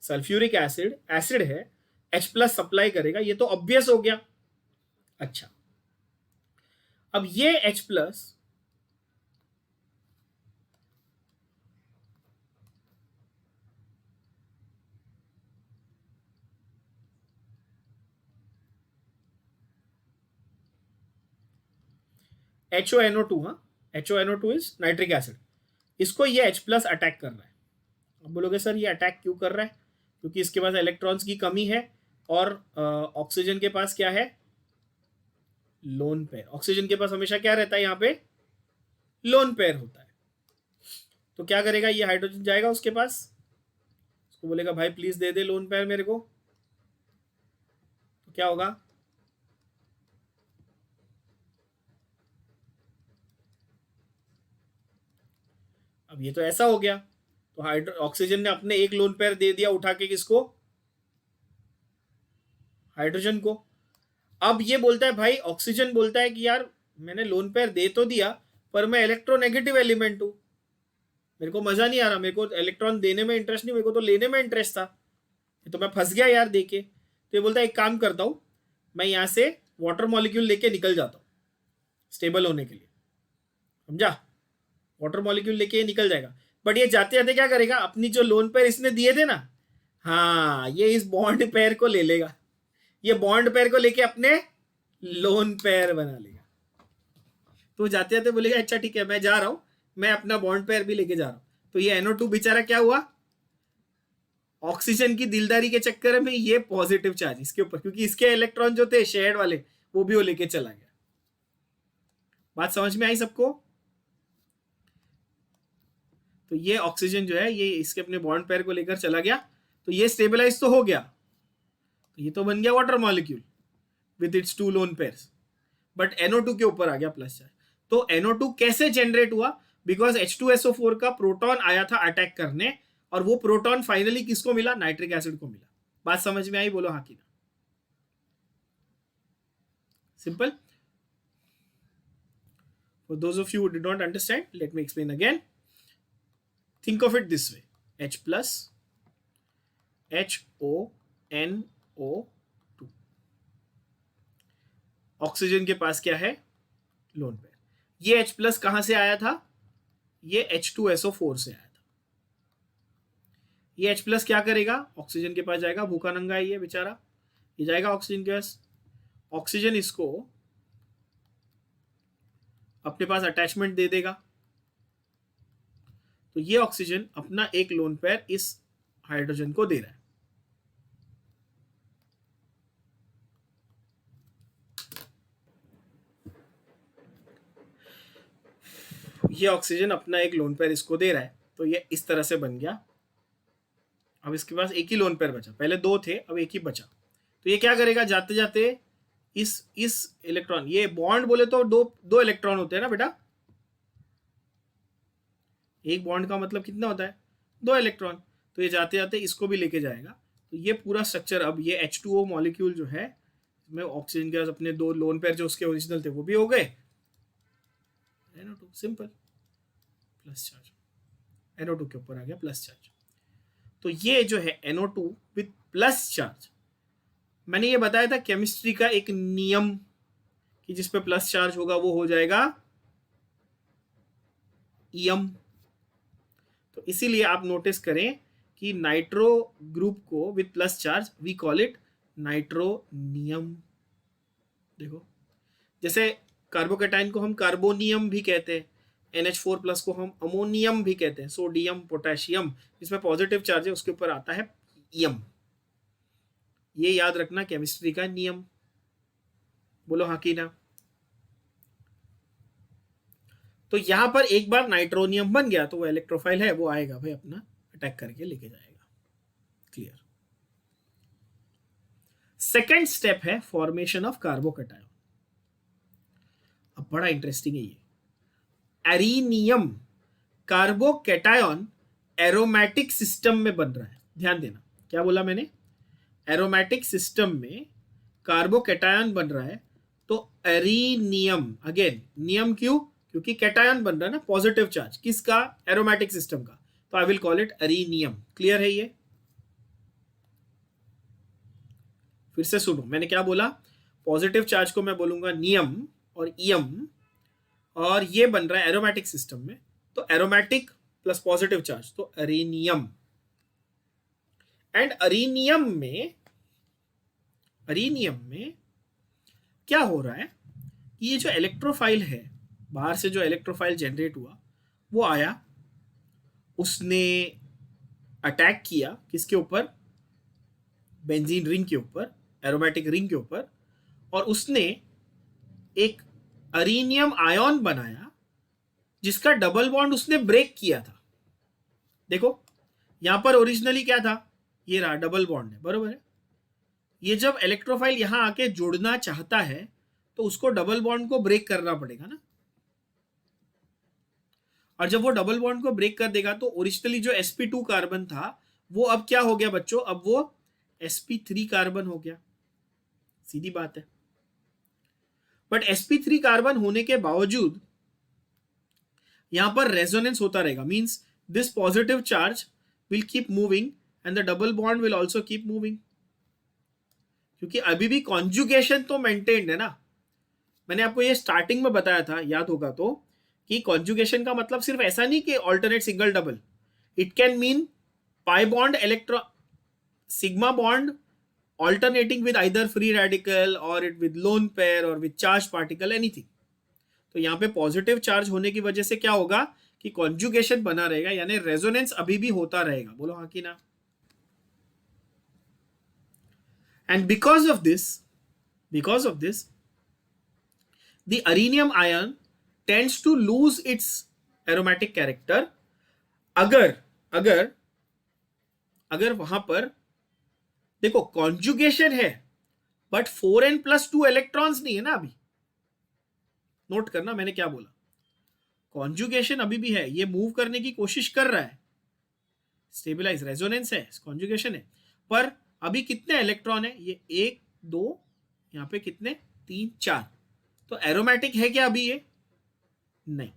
सल्फ्यूरिक एसिड एसिड है, H प्लस सप्लाई करेगा, ये तो ऑब्वियस हो गया. अच्छा, अब ये H प्लस HONO2, हाँ, HONO2 इज नाइट्रिक एसिड. इसको ये H प्लस अटैक कर रहा है. अब बोलोगे सर ये अटैक क्यों कर रहा है? क्योंकि इसके पास इलेक्ट्रॉन्स की कमी है और ऑक्सीजन के पास क्या है? Lone pair. ऑक्सीजन के पास हमेशा क्या रहता है? यहाँ पे लोन पेयर होता है. तो क्या करेगा? ये हाइड्रोजन जाएगा उसके पास, उसको बोलेगा भाई please they they lone pair मेरे को. तो क्या होगा? अब ये तो ऐसा हो गया, तो ऑक्सीजन ने अपने एक लोन पेयर दे दिया उठा के, किसको? हाइड्रोजन को. अब ये बोलता है भाई, ऑक्सीजन बोलता है कि यार मैंने लोन पेयर दे तो दिया पर मैं इलेक्ट्रोनेगेटिव एलिमेंट हूं, मेरे को मजा नहीं आ रहा, मेरे को इलेक्ट्रॉन देने में इंटरेस्ट नहीं, मेरे को तो लेने में इंटरेस्ट था, तो मैं फंस गया यार देके. तो ये बोलता है एक काम करता हूं, मैं यहां से वाटर मॉलिक्यूल लेके निकल जाता हूं स्टेबल होने के लिए. समझा? वाटर मॉलिक्यूल लेके निकल जाएगा, बट ये जाते जाते क्या करेगा? अपनी जो लोन पेयर इसने दिए थे ना, हाँ, ये इस बॉन्ड पेयर को ले लेगा. ये बॉन्ड पेयर को लेके अपने लोन पेयर बना लेगा. तो जाते जाते बोलेगा अच्छा ठीक है मैं जा रहा हूं, मैं अपना बॉन्ड पेयर भी लेके जा रहा हूं. तो ये NO2 बेचारा क्या हुआ? ऑक्सीजन की दिलदारी के चक्कर में ये पॉजिटिव चार्ज इसके ऊपर, क्योंकि इसके इलेक्ट्रॉन जो थे शेयर्ड वाले वो भी वो लेके चला गया. बात समझ में आई सबको? तो ये ऑक्सीजन जो है ये इसके अपने बॉन्ड पेयर को लेकर चला गया, तो ये स्टेबलाइज तो हो गया, तो ये तो बन गया water molecule with its 2 lone pairs, but NO2 के ऊपर आ गया प्लस चार्ज. तो NO2 कैसे जनरेट हुआ? बिकॉज H2SO4 का प्रोटॉन आया था अटैक करने, और वो प्रोटॉन फाइनली किसको मिला? नाइट्रिक एसिड को मिला. बात समझ में आई? बोलो हाँ कि ना. Simple. For those of you who did not understand, let me explain again. Think of it this way, H plus HONO2, oxygen के पास क्या है, लोन पेयर। ये H प्लस कहां से आया था, ये H2SO4 से आया था। ये H प्लस क्या करेगा, ऑक्सीजन के पास जाएगा, भूखा नंगा है ये बेचारा, ये जाएगा ऑक्सीजन के पास, ऑक्सीजन इसको अपने पास अटैचमेंट दे देगा, तो ये ऑक्सीजन अपना एक लोन पेयर इस हाइड्रोजन को दे रहा है। ये ऑक्सीजन अपना एक लोन पेयर इसको दे रहा है, तो ये इस तरह से बन गया। अब इसके पास एक ही लोन पेयर बचा, पहले दो थे अब एक ही बचा, तो ये क्या करेगा, जाते जाते इस इलेक्ट्रॉन, ये बॉन्ड बोले तो दो इलेक्ट्रॉन होते हैं ना बेटा, एक बॉन्ड का मतलब कितना होता है, 2 इलेक्ट्रॉन, तो ये जाते जाते इसको भी लेके जाएगा। तो ये पूरा स्ट्रक्चर, अब ये H2O मॉलिक्यूल जो है, इसमें ऑक्सीजन के अपने 2 लोन पेयर जो उसके ओरिजिनल थे वो भी हो गए, NO2 simple, plus charge, NO2 के ऊपर आ गया प्लस चार्ज। तो ये जो है NO2 विथ प्लस चार्ज, मैंने ये बताया था केमिस्ट्री का एक नियम कि जिस पे प्लस चार्ज होगा वो हो जाएगा ईएम। तो इसीलिए आप नोटिस करें कि नाइट्रो ग्रुप को with plus charge we call it nitronium. देखो, जैसे कार्बोकेटाइन को हम कार्बोनियम भी कहते हैं, NH4 प्लस को हम अमोनियम भी कहते हैं, सोडियम पोटेशियम, जिसमें पॉजिटिव चार्ज है उसके ऊपर आता है ईएम। ये याद रखना केमिस्ट्री का नियम, बोलो हाँ कि ना। तो यहां पर एक बार नाइट्रोनियम बन गया तो वो इलेक्ट्रोफाइल है, वो आएगा भाई अपना अटैक करके लेके जाएगा। क्लियर। सेकेंड स्टेप है फॉर्मेशन ऑफ कार्बोकेटायन। अब बड़ा इंटरेस्टिंग है ये, एरीनियम कार्बोकेटायन एरोमेटिक सिस्टम में बन रहा है। ध्यान देना, क्या बोला मैंने, एरोमेटिक सिस्टम में कार्बोकेटायन बन रहा है, तो एरीनियम, अगेन नियम क्यों, क्योंकि कैटायन बन रहा है ना, पॉजिटिव चार्ज किसका, एरोमेटिक सिस्टम का, तो I will call it arenium. Clear है ये, फिर से सुनो मैंने क्या बोला, पॉजिटिव चार्ज को मैं बोलूंगा नियम और ईएम, और ये बन रहा है एरोमेटिक सिस्टम में, तो एरोमेटिक प्लस पॉजिटिव चार्ज, तो एरीनियम। एंड एरीनियम में क्या हो रहा है, ये जो इलेक्ट्रोफाइल है, बाहर से जो इलेक्ट्रोफाइल जनरेट हुआ वो आया, उसने अटैक किया किसके ऊपर, बेंजीन रिंग के ऊपर, एरोमेटिक रिंग के ऊपर, और उसने एक एरीनियम आयन बनाया जिसका डबल बॉन्ड उसने ब्रेक किया था। देखो यहां पर ओरिजिनली क्या था, ये रहा डबल बॉन्ड है, बरोबर है। ये जब इलेक्ट्रोफाइल यहां आके जोड़ना चाहता है तो उसको डबल बॉन्ड को ब्रेक करना पड़ेगा ना, और जब वो डबल बॉन्ड को ब्रेक कर देगा तो ओरिजिनली जो sp2 कार्बन था वो अब क्या हो गया बच्चों, अब वो sp3 कार्बन हो गया, सीधी बात है। बट sp3 कार्बन होने के बावजूद यहां पर रेजोनेंस होता रहेगा, means this positive charge will keep moving and the double bond will also keep moving, क्योंकि अभी भी कॉन्जुगेशन तो मेंटेन्ड है ना। मैंने आपको ये स्टार्टिंग में बताया था, याद होगा तो, कि कॉन्जुगेशन का मतलब सिर्फ ऐसा नहीं कि alternate single double, it can mean pi bond electron sigma bond alternating with either free radical or it with lone pair or with charged particle, anything। तो यहाँ पे पॉजिटिव चार्ज होने की वजह से क्या होगा कि कॉन्जुगेशन बना रहेगा, यानी रेजोनेंस अभी भी होता रहेगा, बोलो हाँ कि ना। And because of this the areninium ion tends to lose its aromatic character अगर वहां पर देखो कॉन्जुगेशन है बट 4n+2 इलेक्ट्रॉन्स नहीं है ना अभी। नोट करना मैंने क्या बोला, कॉन्जुगेशन अभी भी है, ये मूव करने की कोशिश कर रहा है, स्टेबलाइज रेजोनेंस है, कॉन्जुगेशन है, पर अभी कितने इलेक्ट्रॉन है, ये 1 2, यहां पे कितने 3 4, तो एरोमेटिक है क्या अभी, ये नहीं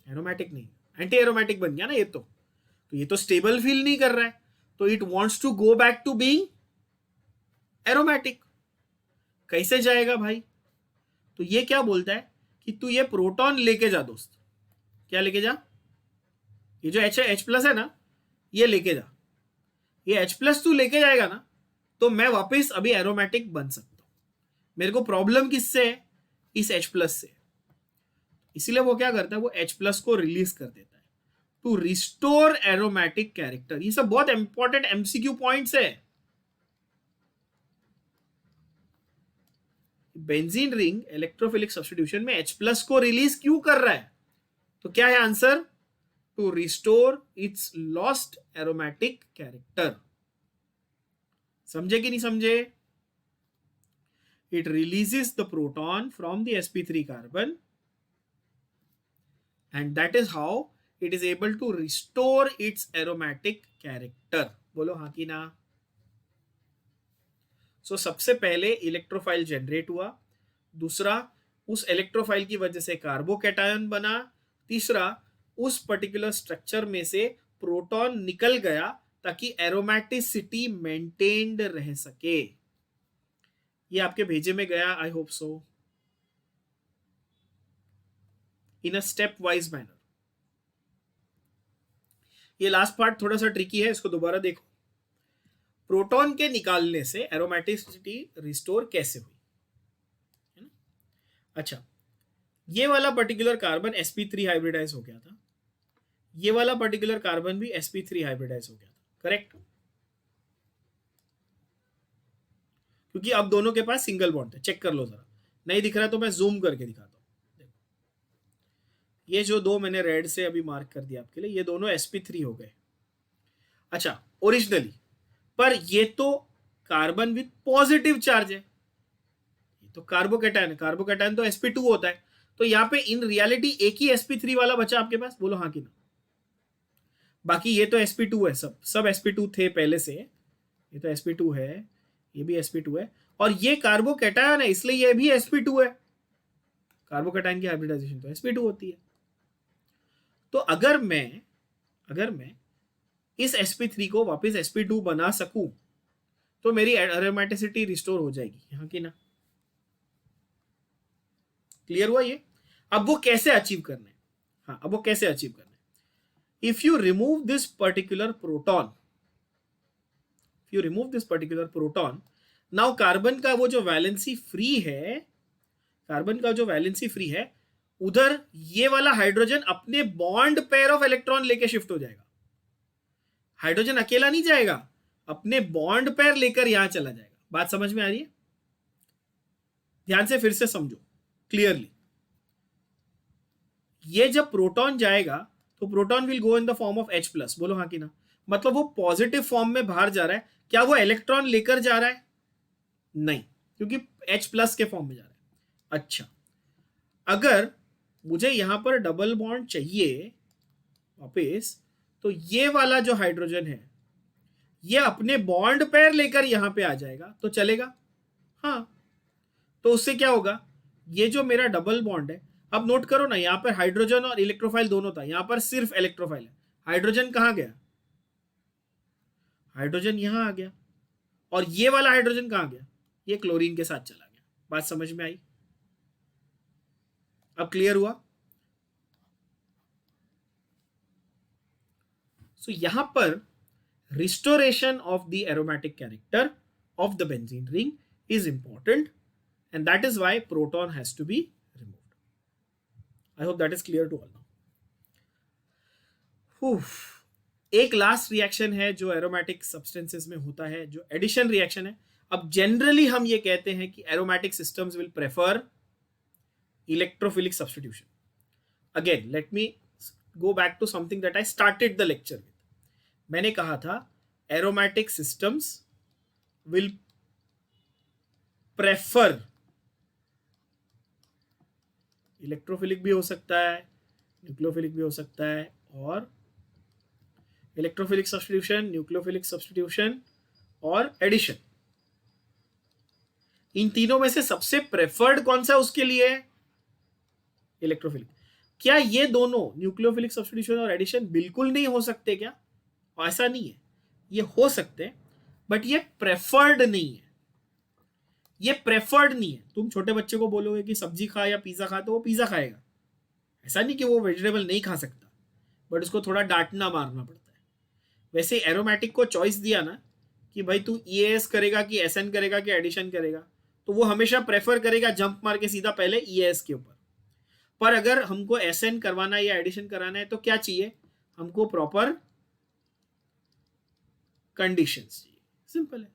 एरोमेटिक नहीं, एंटी एरोमेटिक बन गया ना ये, तो तो ये तो स्टेबल फील नहीं कर रहा है, तो it wants to go back to being aromatic. कैसे जाएगा भाई? तो ये क्या बोलता है कि तू ये प्रोटॉन लेके जा दोस्त। क्या लेके जा? ये जो H प्लस है ना, ये लेके जा। ये H प्लस तू लेके जाएगा ना, तो मैं वापस अभी एरोमेटिक बन सकता हूं। मेरे को प्रॉब्लम किससे है? इस H प्लस से। इसीलिए वो क्या करता है, वो H प्लस को रिलीज कर देता है टू रिस्टोर एरोमेटिक कैरेक्टर। ये सब बहुत इंपॉर्टेंट एमसीक्यू पॉइंट्स है। बेंजीन रिंग इलेक्ट्रोफिलिक सब्स्टिट्यूशन में H प्लस को रिलीज क्यों कर रहा है? तो क्या है answer? To restore its lost aromatic character. समझे कि नहीं समझे? It releases the proton from the sp3 carbon and that is how it is able to restore its aromatic character. बोलो हाँ कि ना? सो सबसे पहले इलेक्ट्रोफाइल जनरेट हुआ, दूसरा उस इलेक्ट्रोफाइल की वजह से कार्बोकैटायन बना, तीसरा उस पर्टिकुलर स्ट्रक्चर में से प्रोटॉन निकल गया ताकि एरोमेटिसिटी मेंटेन्ड रह सके। ये आपके भेजे में गया, I hope so, in a step wise manner. ये लास्ट पार्ट थोड़ा सा ट्रिकी है, इसको दोबारा देखो। प्रोटॉन के निकालने से एरोमेटिसिटी रिस्टोर कैसे हुई, है ना? अच्छा, ये वाला पर्टिकुलर कार्बन sp3 हाइब्रिडाइज हो गया था, ये वाला पर्टिकुलर कार्बन भी sp3 हाइब्रिडाइज हो गया था, करेक्ट? क्योंकि अब दोनों के पास सिंगल बॉन्ड है। चेक कर लो जरा, नहीं दिख रहा तो मैं जूम करके दिखाता हूं। देखो, ये जो दो मैंने रेड से अभी मार्क कर दिया आपके लिए, ये दोनों sp3 हो गए। अच्छा, ओरिजिनली, पर ये तो कार्बन विद पॉजिटिव चार्ज है, ये तो कार्बोकैटायन है, कार्बोकैटायन तो sp2 होता है। तो यहाँ पे इन रियलिटी एक ही sp3 वाला बचा आपके पास, बोलो हाँ कि ना? बाकी ये तो sp2 है, सब sp2 थे पहले से, ये तो sp2 है, ये भी sp2 है, और ये कार्बोकैटायन है इसलिए ये भी sp2 है। कार्बोकैटायन की हाइब्रिडाइजेशन तो sp2 होती है। तो अगर मैं इस sp3 को वापस sp2 बना सकूं तो मेरी एरोमेटिसिटी रिस्टोर हो जाएगी, यहां की ना? क्लियर हुआ ये? अब वो कैसे अचीव करना है? हाँ, अब वो कैसे अचीव करना है? If you remove this particular proton, now carbon का वो जो वैलेंसी फ्री है, उधर ये वाला हाइड्रोजन अपने बॉन्ड पेयर ऑफ इलेक्ट्रॉन लेके शिफ्ट हो जाएगा। हाइड्रोजन अकेला नहीं जाएगा, अपने बॉन्ड पेयर लेकर यहां चला जाएगा। बात समझ में आ रही है? ध्यान से फिर से समझो क्लियरली। ये जब प्रोटॉन जाएगा तो proton will go in the form of H plus, बोलो हाँ कि ना? मतलब वो पॉजिटिव फॉर्म में बाहर जा रहा है। क्या वो इलेक्ट्रॉन लेकर जा रहा है? नहीं, क्योंकि H प्लस के फॉर्म में जा रहा है। अच्छा, अगर मुझे यहां पर डबल बॉन्ड चाहिए वापस, तो ये वाला जो हाइड्रोजन है ये अपने बॉन्ड पेयर लेकर यहां पे आ जाएगा, तो चलेगा? हाँ। तो उससे क्या होगा, ये जो मेरा डबल बॉन्ड है, अब नोट करो ना, यहां पर हाइड्रोजन और इलेक्ट्रोफाइल दोनों था, यहां पर सिर्फ इलेक्ट्रोफाइल है। हाइड्रोजन कहां गया? हाइड्रोजन यहां आ गया। और ये वाला हाइड्रोजन कहां गया? ये क्लोरीन के साथ चला गया। बात समझ में आई? अब क्लियर हुआ? सो यहां पर restoration of the aromatic character of the benzene ring is important, and that is why proton has to be removed. I hope that is clear to all now. एक लास्ट रिएक्शन है जो aromatic substances में होता है, जो addition reaction है। अब generally हम ये कहते हैं कि aromatic systems will prefer electrophilic substitution. Again let me go back to something that I started the lecture with. मैंने कहा था aromatic systems will prefer, electrophilic भी हो सकता है, न्यूक्लियोफिलिक भी हो सकता है, और इलेक्ट्रोफिलिक सब्स्टिट्यूशन, न्यूक्लियोफिलिक सब्स्टिट्यूशन और एडिशन। इन तीनों में से सबसे प्रेफर्ड कौन सा उसके लिए है? इलेक्ट्रोफिलिक। क्या ये दोनों न्यूक्लियोफिलिक सब्स्टिट्यूशन और एडिशन बिल्कुल नहीं हो सकते क्या? ऐसा नहीं है, ये हो सकते हैं बट ये प्रेफर्ड नहीं है, ये प्रेफर्ड नहीं है। तुम छोटे बच्चे को बोलोगे कि सब्जी खा या पिज्जा खा तो वो पिज्जा खाएगा, ऐसा नहीं कि वो वेजिटेबल नहीं खा सकता, बट उसको थोड़ा डांटना मारना पड़ता है। वैसे एरोमेटिक को चॉइस दिया ना कि भाई तू ईएएस करेगा कि एसएन करेगा कि एडिशन करेगा, तो वो हमेशा प्रेफर करेगा जंप मार के सीधा पहले ईएएस के ऊपर। पर अगर हमको एसएन करवाना है या एडिशन कराना है तो क्या चाहिए, हमको प्रॉपर कंडीशंस चाहिए, सिंपल है।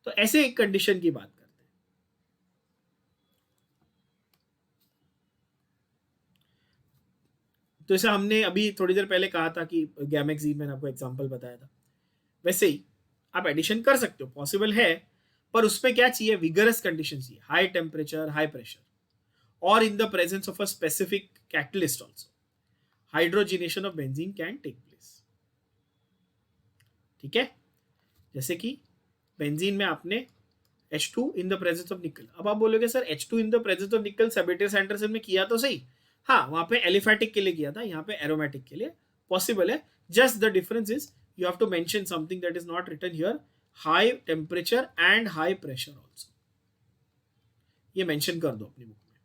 तो ऐसे एक कंडीशन की बात करते हैं। तो जैसे हमने अभी थोड़ी देर पहले कहा था कि गैमेक्सीन, मैंने आपको एग्जांपल बताया था, वैसे ही आप एडिशन कर सकते हो, पॉसिबल है, पर उसमें क्या चाहिए, विगरस कंडीशन चाहिए, हाई टेम्परेचर, हाई प्रेशर, और in the presence of a specific catalyst also hydrogenation of benzene can take place. ठीक है, जैसे कि बेंजीन में आपने H2 in the presence of निकल। अब आप बोलोगे sir H2 in the presence of nickel Sabatier Anderson में किया तो सही, हाँ वहां पे एलिफैटिक के लिए किया था, यहाँ पे एरोमेटिक के लिए पॉसिबल है। Just the difference is you have to mention something that is not written here, high temperature and high pressure also, ये मेंशन कर दो अपनी बुक में,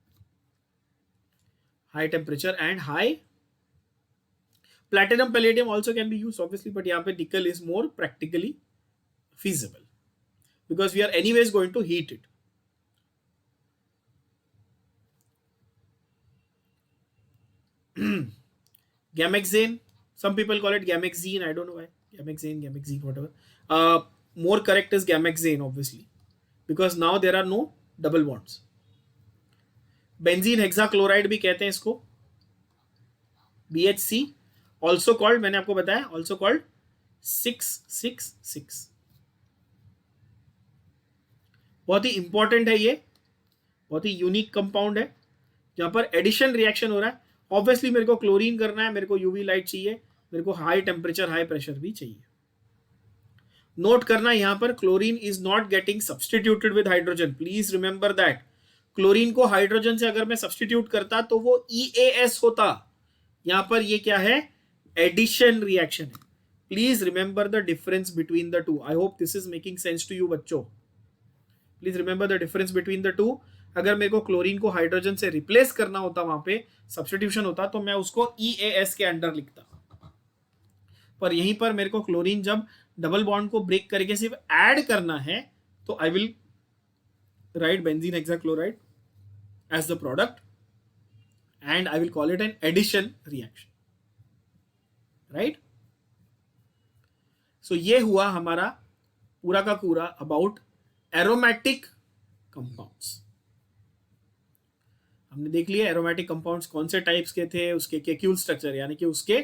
high temperature and high. Platinum palladium also can be use obviously, but यहाँ पे nickel is more practically feasible because we are anyways going to heat it. Gamexane, some people call it Gamexine, I don't know why. Gamexine, whatever. More correct is Gamexane obviously because now there are no double bonds. Benzene hexachloride भी कहते हैं इसको, BHC, also called, मैंने आपको बताया, also called 666। बहुत ही important है ये, बहुत ही यूनिक कंपाउंड है जहां पर एडिशन रिएक्शन हो रहा है। ऑब्वियसली मेरे को क्लोरीन करना है, मेरे को यूवी लाइट चाहिए, मेरे को हाई टेम्परेचर हाई प्रेशर भी चाहिए। नोट करना यहां पर chlorine is not getting substituted with hydrogen, please remember that. Chlorine को हाइड्रोजन से अगर मैं सब्सटीट्यूट करता तो वो EAS होता, यहां पर ये क्या है, एडिशन रिएक्शन है। Please remember the difference between the two. I hope this is making sense to you बच्चों। Please remember the difference between the two. अगर मेरे को क्लोरीन को हाइड्रोजन से रिप्लेस करना होता, वहां पे सब्स्टिट्यूशन होता, तो मैं उसको EAS के अंडर लिखता, पर यहीं पर मेरे को क्लोरीन जब डबल बॉन्ड को ब्रेक करके सिर्फ ऐड करना है तो I will write benzene hexachloride as the product and I will call it an addition reaction, right. So ये हुआ हमारा पूरा का पूरा अबाउट एरोमेटिक कंपाउंड्स। हमने देख लिया एरोमेटिक कंपाउंड्स कौन से टाइप्स के थे, उसके केक्यूल स्ट्रक्चर यानी कि उसके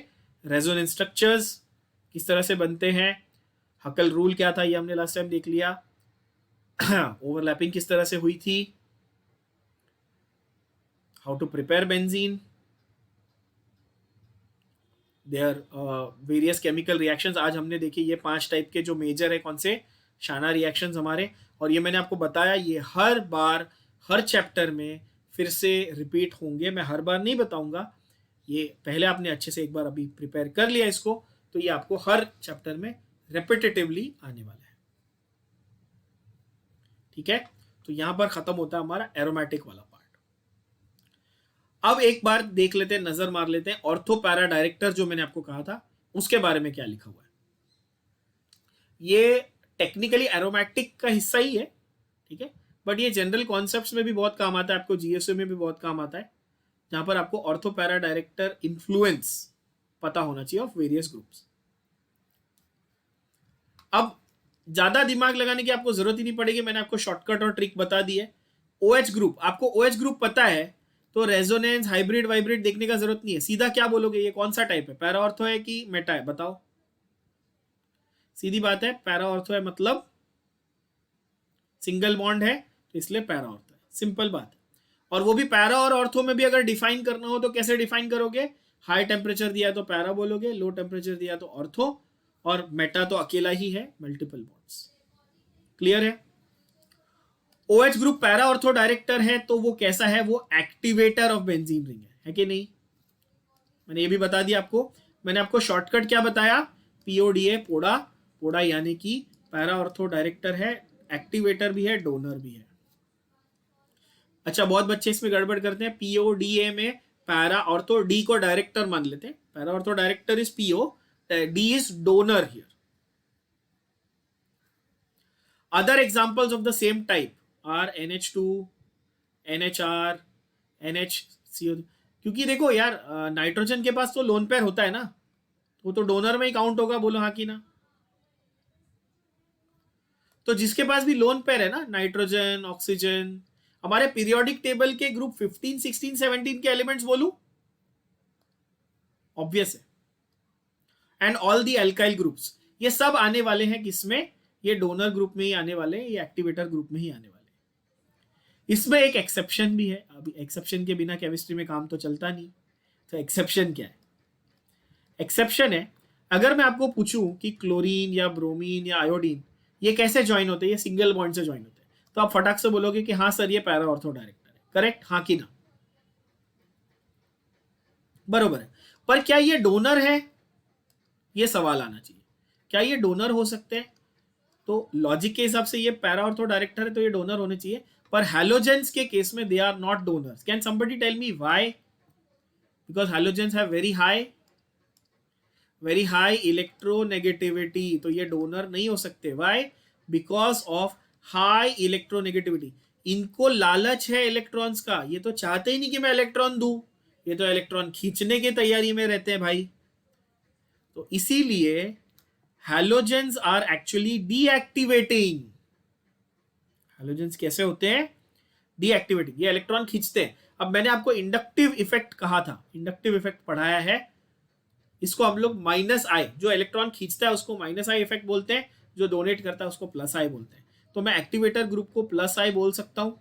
रेजोनेंस स्ट्रक्चर्स किस तरह से बनते हैं, हकल रूल क्या था ये हमने लास्ट टाइम देख लिया, ओवरलैपिंग किस तरह से हुई थी, how to prepare benzene, there various chemical reactions. आज हमने देखी ये 5 टाइप के जो मेजर है, कौन से, शाना रिएक्शंस हमारे। और ये मैंने आपको बताया ये हर बार हर चैप्टर में फिर से रिपीट होंगे, मैं हर बार नहीं बताऊंगा, ये पहले आपने अच्छे से एक बार अभी प्रिपेयर कर लिया इसको, तो ये आपको हर चैप्टर में रेपिटेटिवली आने वाला है, ठीक है। तो यहां पर खत्म होता है हमारा एरोमेटिक वाला पार्ट। अब एक बार देख लेते हैं, नजर मार लेते हैं ऑर्थो पैरा डायरेक्टर जो मैंने आपको कहा था उसके बारे में क्या लिखा हुआ है। ये टेक्निकली एरोमेटिक का हिस्सा ही है, ठीक है, बट ये जनरल कॉन्सेप्ट्स में भी बहुत काम आता है, आपको जीएसओ में भी बहुत काम आता है, जहां पर आपको ऑर्थो पैरा डायरेक्टर इन्फ्लुएंस पता होना चाहिए ऑफ वेरियस ग्रुप्स। अब ज्यादा दिमाग लगाने की आपको जरूरत ही नहीं पड़ेगी, मैंने आपको शॉर्टकट और ट्रिक बता दी है। OH ग्रुप, आपको OH ग्रुप पता है तो रेजोनेंस हाइब्रिड वाइब्रिड देखने का जरूरत नहीं है, सीधा क्या बोलोगे, ये कौन सा टाइप है, पैरा ऑर्थो है कि मेटा है, बताओ। सीधी बात है, पैरा ऑर्थो है मतलब सिंगल बॉन्ड है, तो इसलिए पैरा ऑर्थो है, सिंपल बात है। और वो भी पैरा और ऑर्थो में भी अगर डिफाइन करना हो तो कैसे डिफाइन करोगे, हाई टेम्परेचर दिया तो पैरा बोलोगे, लो टेम्परेचर दिया तो ऑर्थो, और मेटा तो अकेला ही है, मल्टीपल बॉन्ड्स। क्लियर है। OH group para ortho director है तो वो कैसा है, वो एक्टिवेटर ऑफ बेंजीन रिंग है कि नहीं, मैंने ये भी बता दिया आपको। मैंने आपको शॉर्टकट क्या बताया, पीओडीए पोडा, पोडा यानी कि पैरा ऑर्थो डायरेक्टर है, एक्टिवेटर भी है, डोनर भी है। अच्छा, बहुत बच्चे इसमें गड़बड़ करते हैं, पीओडीए में पैरा ऑर्थो, डी को डायरेक्टर मान लेते हैं, para ortho director is PO, D is donor here. Other examples of the same type are NH2, NHR, NHCO। क्योंकि देखो यार, नाइट्रोजन के पास तो लोन पेयर होता है ना, वो तो डोनर में ही काउंट होगा, बोलो हाँ कि ना। तो जिसके पास भी लोन पेयर है ना, नाइट्रोजन, ऑक्सीजन, हमारे पीरियोडिक टेबल के ग्रुप 15, 16, 17 के एलिमेंट्स बोलूं, ऑब्वियस है। And all the alkyl groups, ये सब आने वाले हैं किसमें, ये डोनर ग्रुप में ही आने वाले हैं, ये एक्टिवेटर ग्रुप में ही आने वाले हैं। इसमें एक एक्सेप्शन भी है, अभी एक्सेप्शन के बिना केमिस्ट्री में काम तो चलता नहीं। तो एक्सेप्शन क्या है? एक्सेप्शन है, अगर मैं आपको पूछूं कि क्लोरीन या ब्रोमीन या आयोडीन ये कैसे ज्वाइन होते हैं, ये सिंगल बॉन्ड से ज्वाइन होते हैं, तो आप फटाक से बोलोगे कि हाँ सर ये पैरा ऑर्थो डायरेक्टर है, करेक्ट, हाँ कि ना, बरोबर है। पर क्या ये डोनर है, ये सवाल आना चाहिए, क्या ये डोनर हो सकते हैं? तो लॉजिक के हिसाब से ये पैरा ऑर्थो डायरेक्टर है, तो ये डोनर होने चाहिए, पर हैलोजेंस के केस में they are not donors. Can somebody tell me why? Because halogens have very high electronegativity, तो ये डोनर नहीं हो सकते। Why? Because of high electronegativity. इनको लालच है इलेक्ट्रॉन्स का, ये तो चाहते ही नहीं कि मैं इलेक्ट्रॉन दूं, ये तो इलेक्ट्रॉन खींचने की तैयारी में रहते हैं भाई। तो इसीलिए halogens are actually deactivating. Halogens कैसे होते हैं? डीएक्टिवेटिंग, ये इलेक्ट्रॉन खींचते हैं। अब मैंने आपको इंडक्टिव इफेक्ट कहा था, इंडक्टिव इफेक्ट पढ़ाया है, इसको हम लोग माइनस आई, जो इलेक्ट्रॉन खींचता है उसको माइनस आई इफेक्ट बोलते हैं, जो डोनेट करता है उसको प्लस आई बोलते हैं। तो मैं एक्टिवेटर ग्रुप को प्लस आई बोल सकता हूं,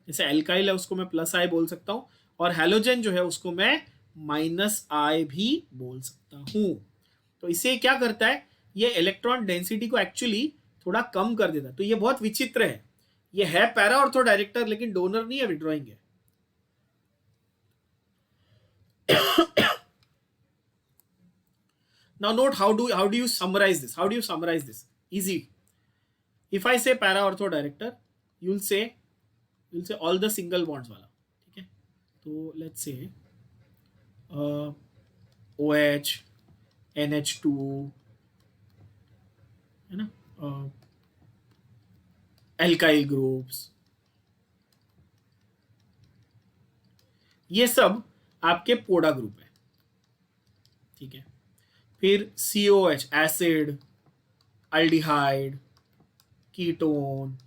जैसे एल्काइल है उसको मैं प्लस आई बोल सकता हूं, और हैलोजन जो है उसको मैं माइनस आई भी बोल सकता हूं। तो इसे क्या करता है, ये इलेक्ट्रॉन डेंसिटी को एक्चुअली थोड़ा कम कर देता है। तो ये बहुत विचित्र है, ये है पैरा ऑर्थो डायरेक्टर लेकिन डोनर नहीं है, विड्रॉइंग है। Now note how do you summarize this? How do you summarize this? Easy. If I say para ortho director, you'll say all the single bonds वाला, ठीक है? तो let's say OH, NH2, है ना, alkyl groups, ये सब आपके पोडा group है, ठीक है। फिर COH एसिड, अल्डिहाइड, कीटोन,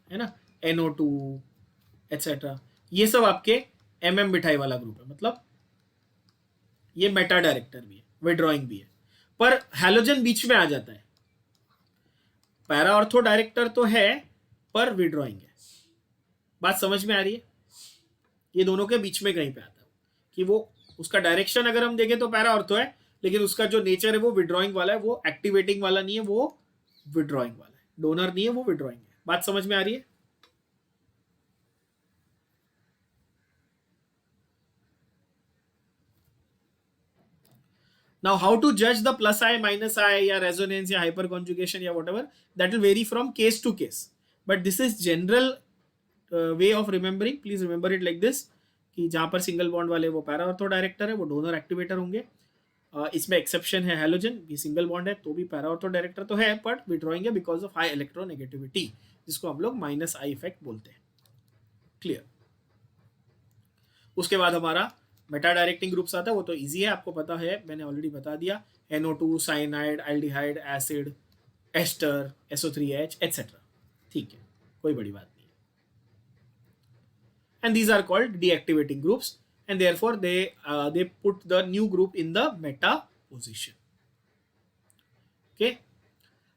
है ना, NO2 एटसेट्रा, ये सब आपके मिठाई वाला ग्रुप है। मतलब ये मेटा डायरेक्टर भी है, विड्रॉइंग भी है, पर हैलोजन बीच में आ जाता है। पैरा ऑर्थो डायरेक्टर तो है पर विड्रॉइंग है। बात समझ में आ रही है? ये दोनों के बीच में कहीं पे आता है कि वो उसका डायरेक्शन अगर हम देखें तो पैरा ऑर्थो है, लेकिन उसका जो नेचर है वो विड्रॉइंग वाला है, वो एक्टिवेटिंग वाला नहीं है, वो विड्रॉइंग वाला है, डोनर नहीं है, वो विड्रॉइंग है। बात समझ में आ रही है? Now how to judge the plus I, minus I या resonance या hyper conjugation या whatever, that will vary from case to case, but this is general way of remembering. Please remember it like this कि जहां पर single bond वाले वो para ortho director है, वो डोनर एक्टिवेटर होंगे। इसमें एक्सेप्शन है हैलोजन, भी सिंगल बॉन्ड है तो भी पैरा ऑर्थो डायरेक्टर तो है, बट विड्रॉइंग है बिकॉज ऑफ हाई इलेक्ट्रोनेगेटिविटी, जिसको हम लोग माइनस आई इफेक्ट बोलते हैं। क्लियर? उसके बाद हमारा मेटा डायरेक्टिंग ग्रुप्स आता है, वो तो इजी है, आपको पता है, मैंने ऑलरेडी बता दिया। NO2, cyanide, aldehyde, acid, ester, SO3H etcetera, ठीक है, कोई बड़ी बात नहीं है। And these are called deactivating groups, and therefore they put the new group in the meta position. Okay,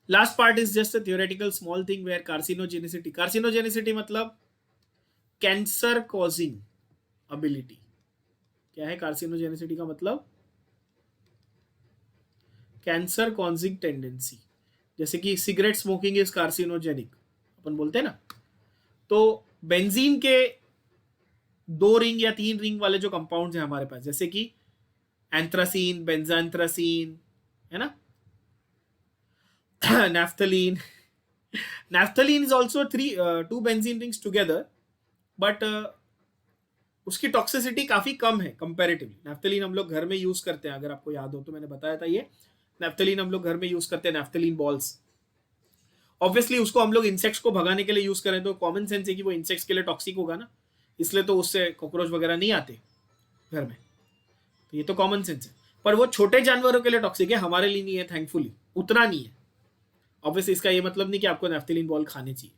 last part is just a theoretical small thing where carcinogenicity मतलब cancer causing ability। क्या है carcinogenicity का मतलब? Cancer causing tendency. जैसे कि cigarette smoking is carcinogenic अपन बोलते हैं ना, तो बेंजीन के 2 रिंग या 3 रिंग वाले जो कंपाउंड्स हैं हमारे पास, जैसे कि एंथ्रासीन, बेंजाएंथ्रासीन, है ना, naphthalene. Naphthalene is also two benzene rings together, but उसकी टॉक्सिसिटी काफी कम है कंपैरेटिवली. नैफ्थलीन हम लोग घर में यूज करते हैं, अगर आपको याद हो तो मैंने बताया था ये. नैफ्थलीन हम लोग घर में यूज करते हैं, नैफ्थलीन बॉल्स. ऑब्वियसली उसको हम लोग इंसेक्ट्स को भगाने के लिए यूज करें तो कॉमन सेंस है कि वो इंसेक्ट्स के लिए टॉक्सिक होगा ना, इसलिए तो उससे कॉकरोच वगैरह नहीं आते घर में, तो ये तो कॉमन सेंस है. पर वो छोटे जानवरों के लिए टॉक्सिक है, हमारे लिए नहीं है, थैंकफुली उतना नहीं है. ऑब्वियसली इसका ये मतलब नहीं कि आपको नैफ्थलीन बॉल खाने चाहिए.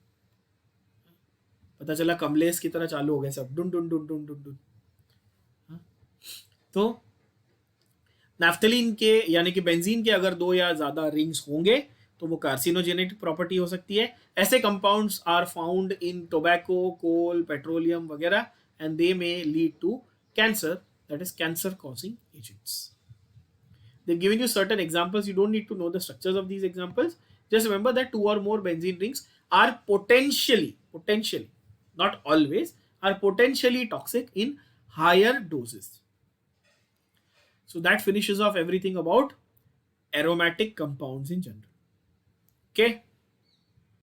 पता चला कमलेश की तरह चालू हो गए सब, डुन डुन डुन डुन डुन डुन. तो नैफ्थलीन के यानी कि बेंजीन के अगर 2 या ज्यादा रिंग्स होंगे तो वो कार्सिनोजेनेटिक प्रॉपर्टी हो सकती है. ऐसे compounds are found in tobacco, coal, petroleum वगैरह, and they may lead to cancer, that is cancer causing agents. They've given you certain examples. You don't need to know the structures of these examples. Just remember that 2 or more benzene rings are potentially, not always, are potentially toxic in higher doses. So that finishes off everything about aromatic compounds in general. Okay.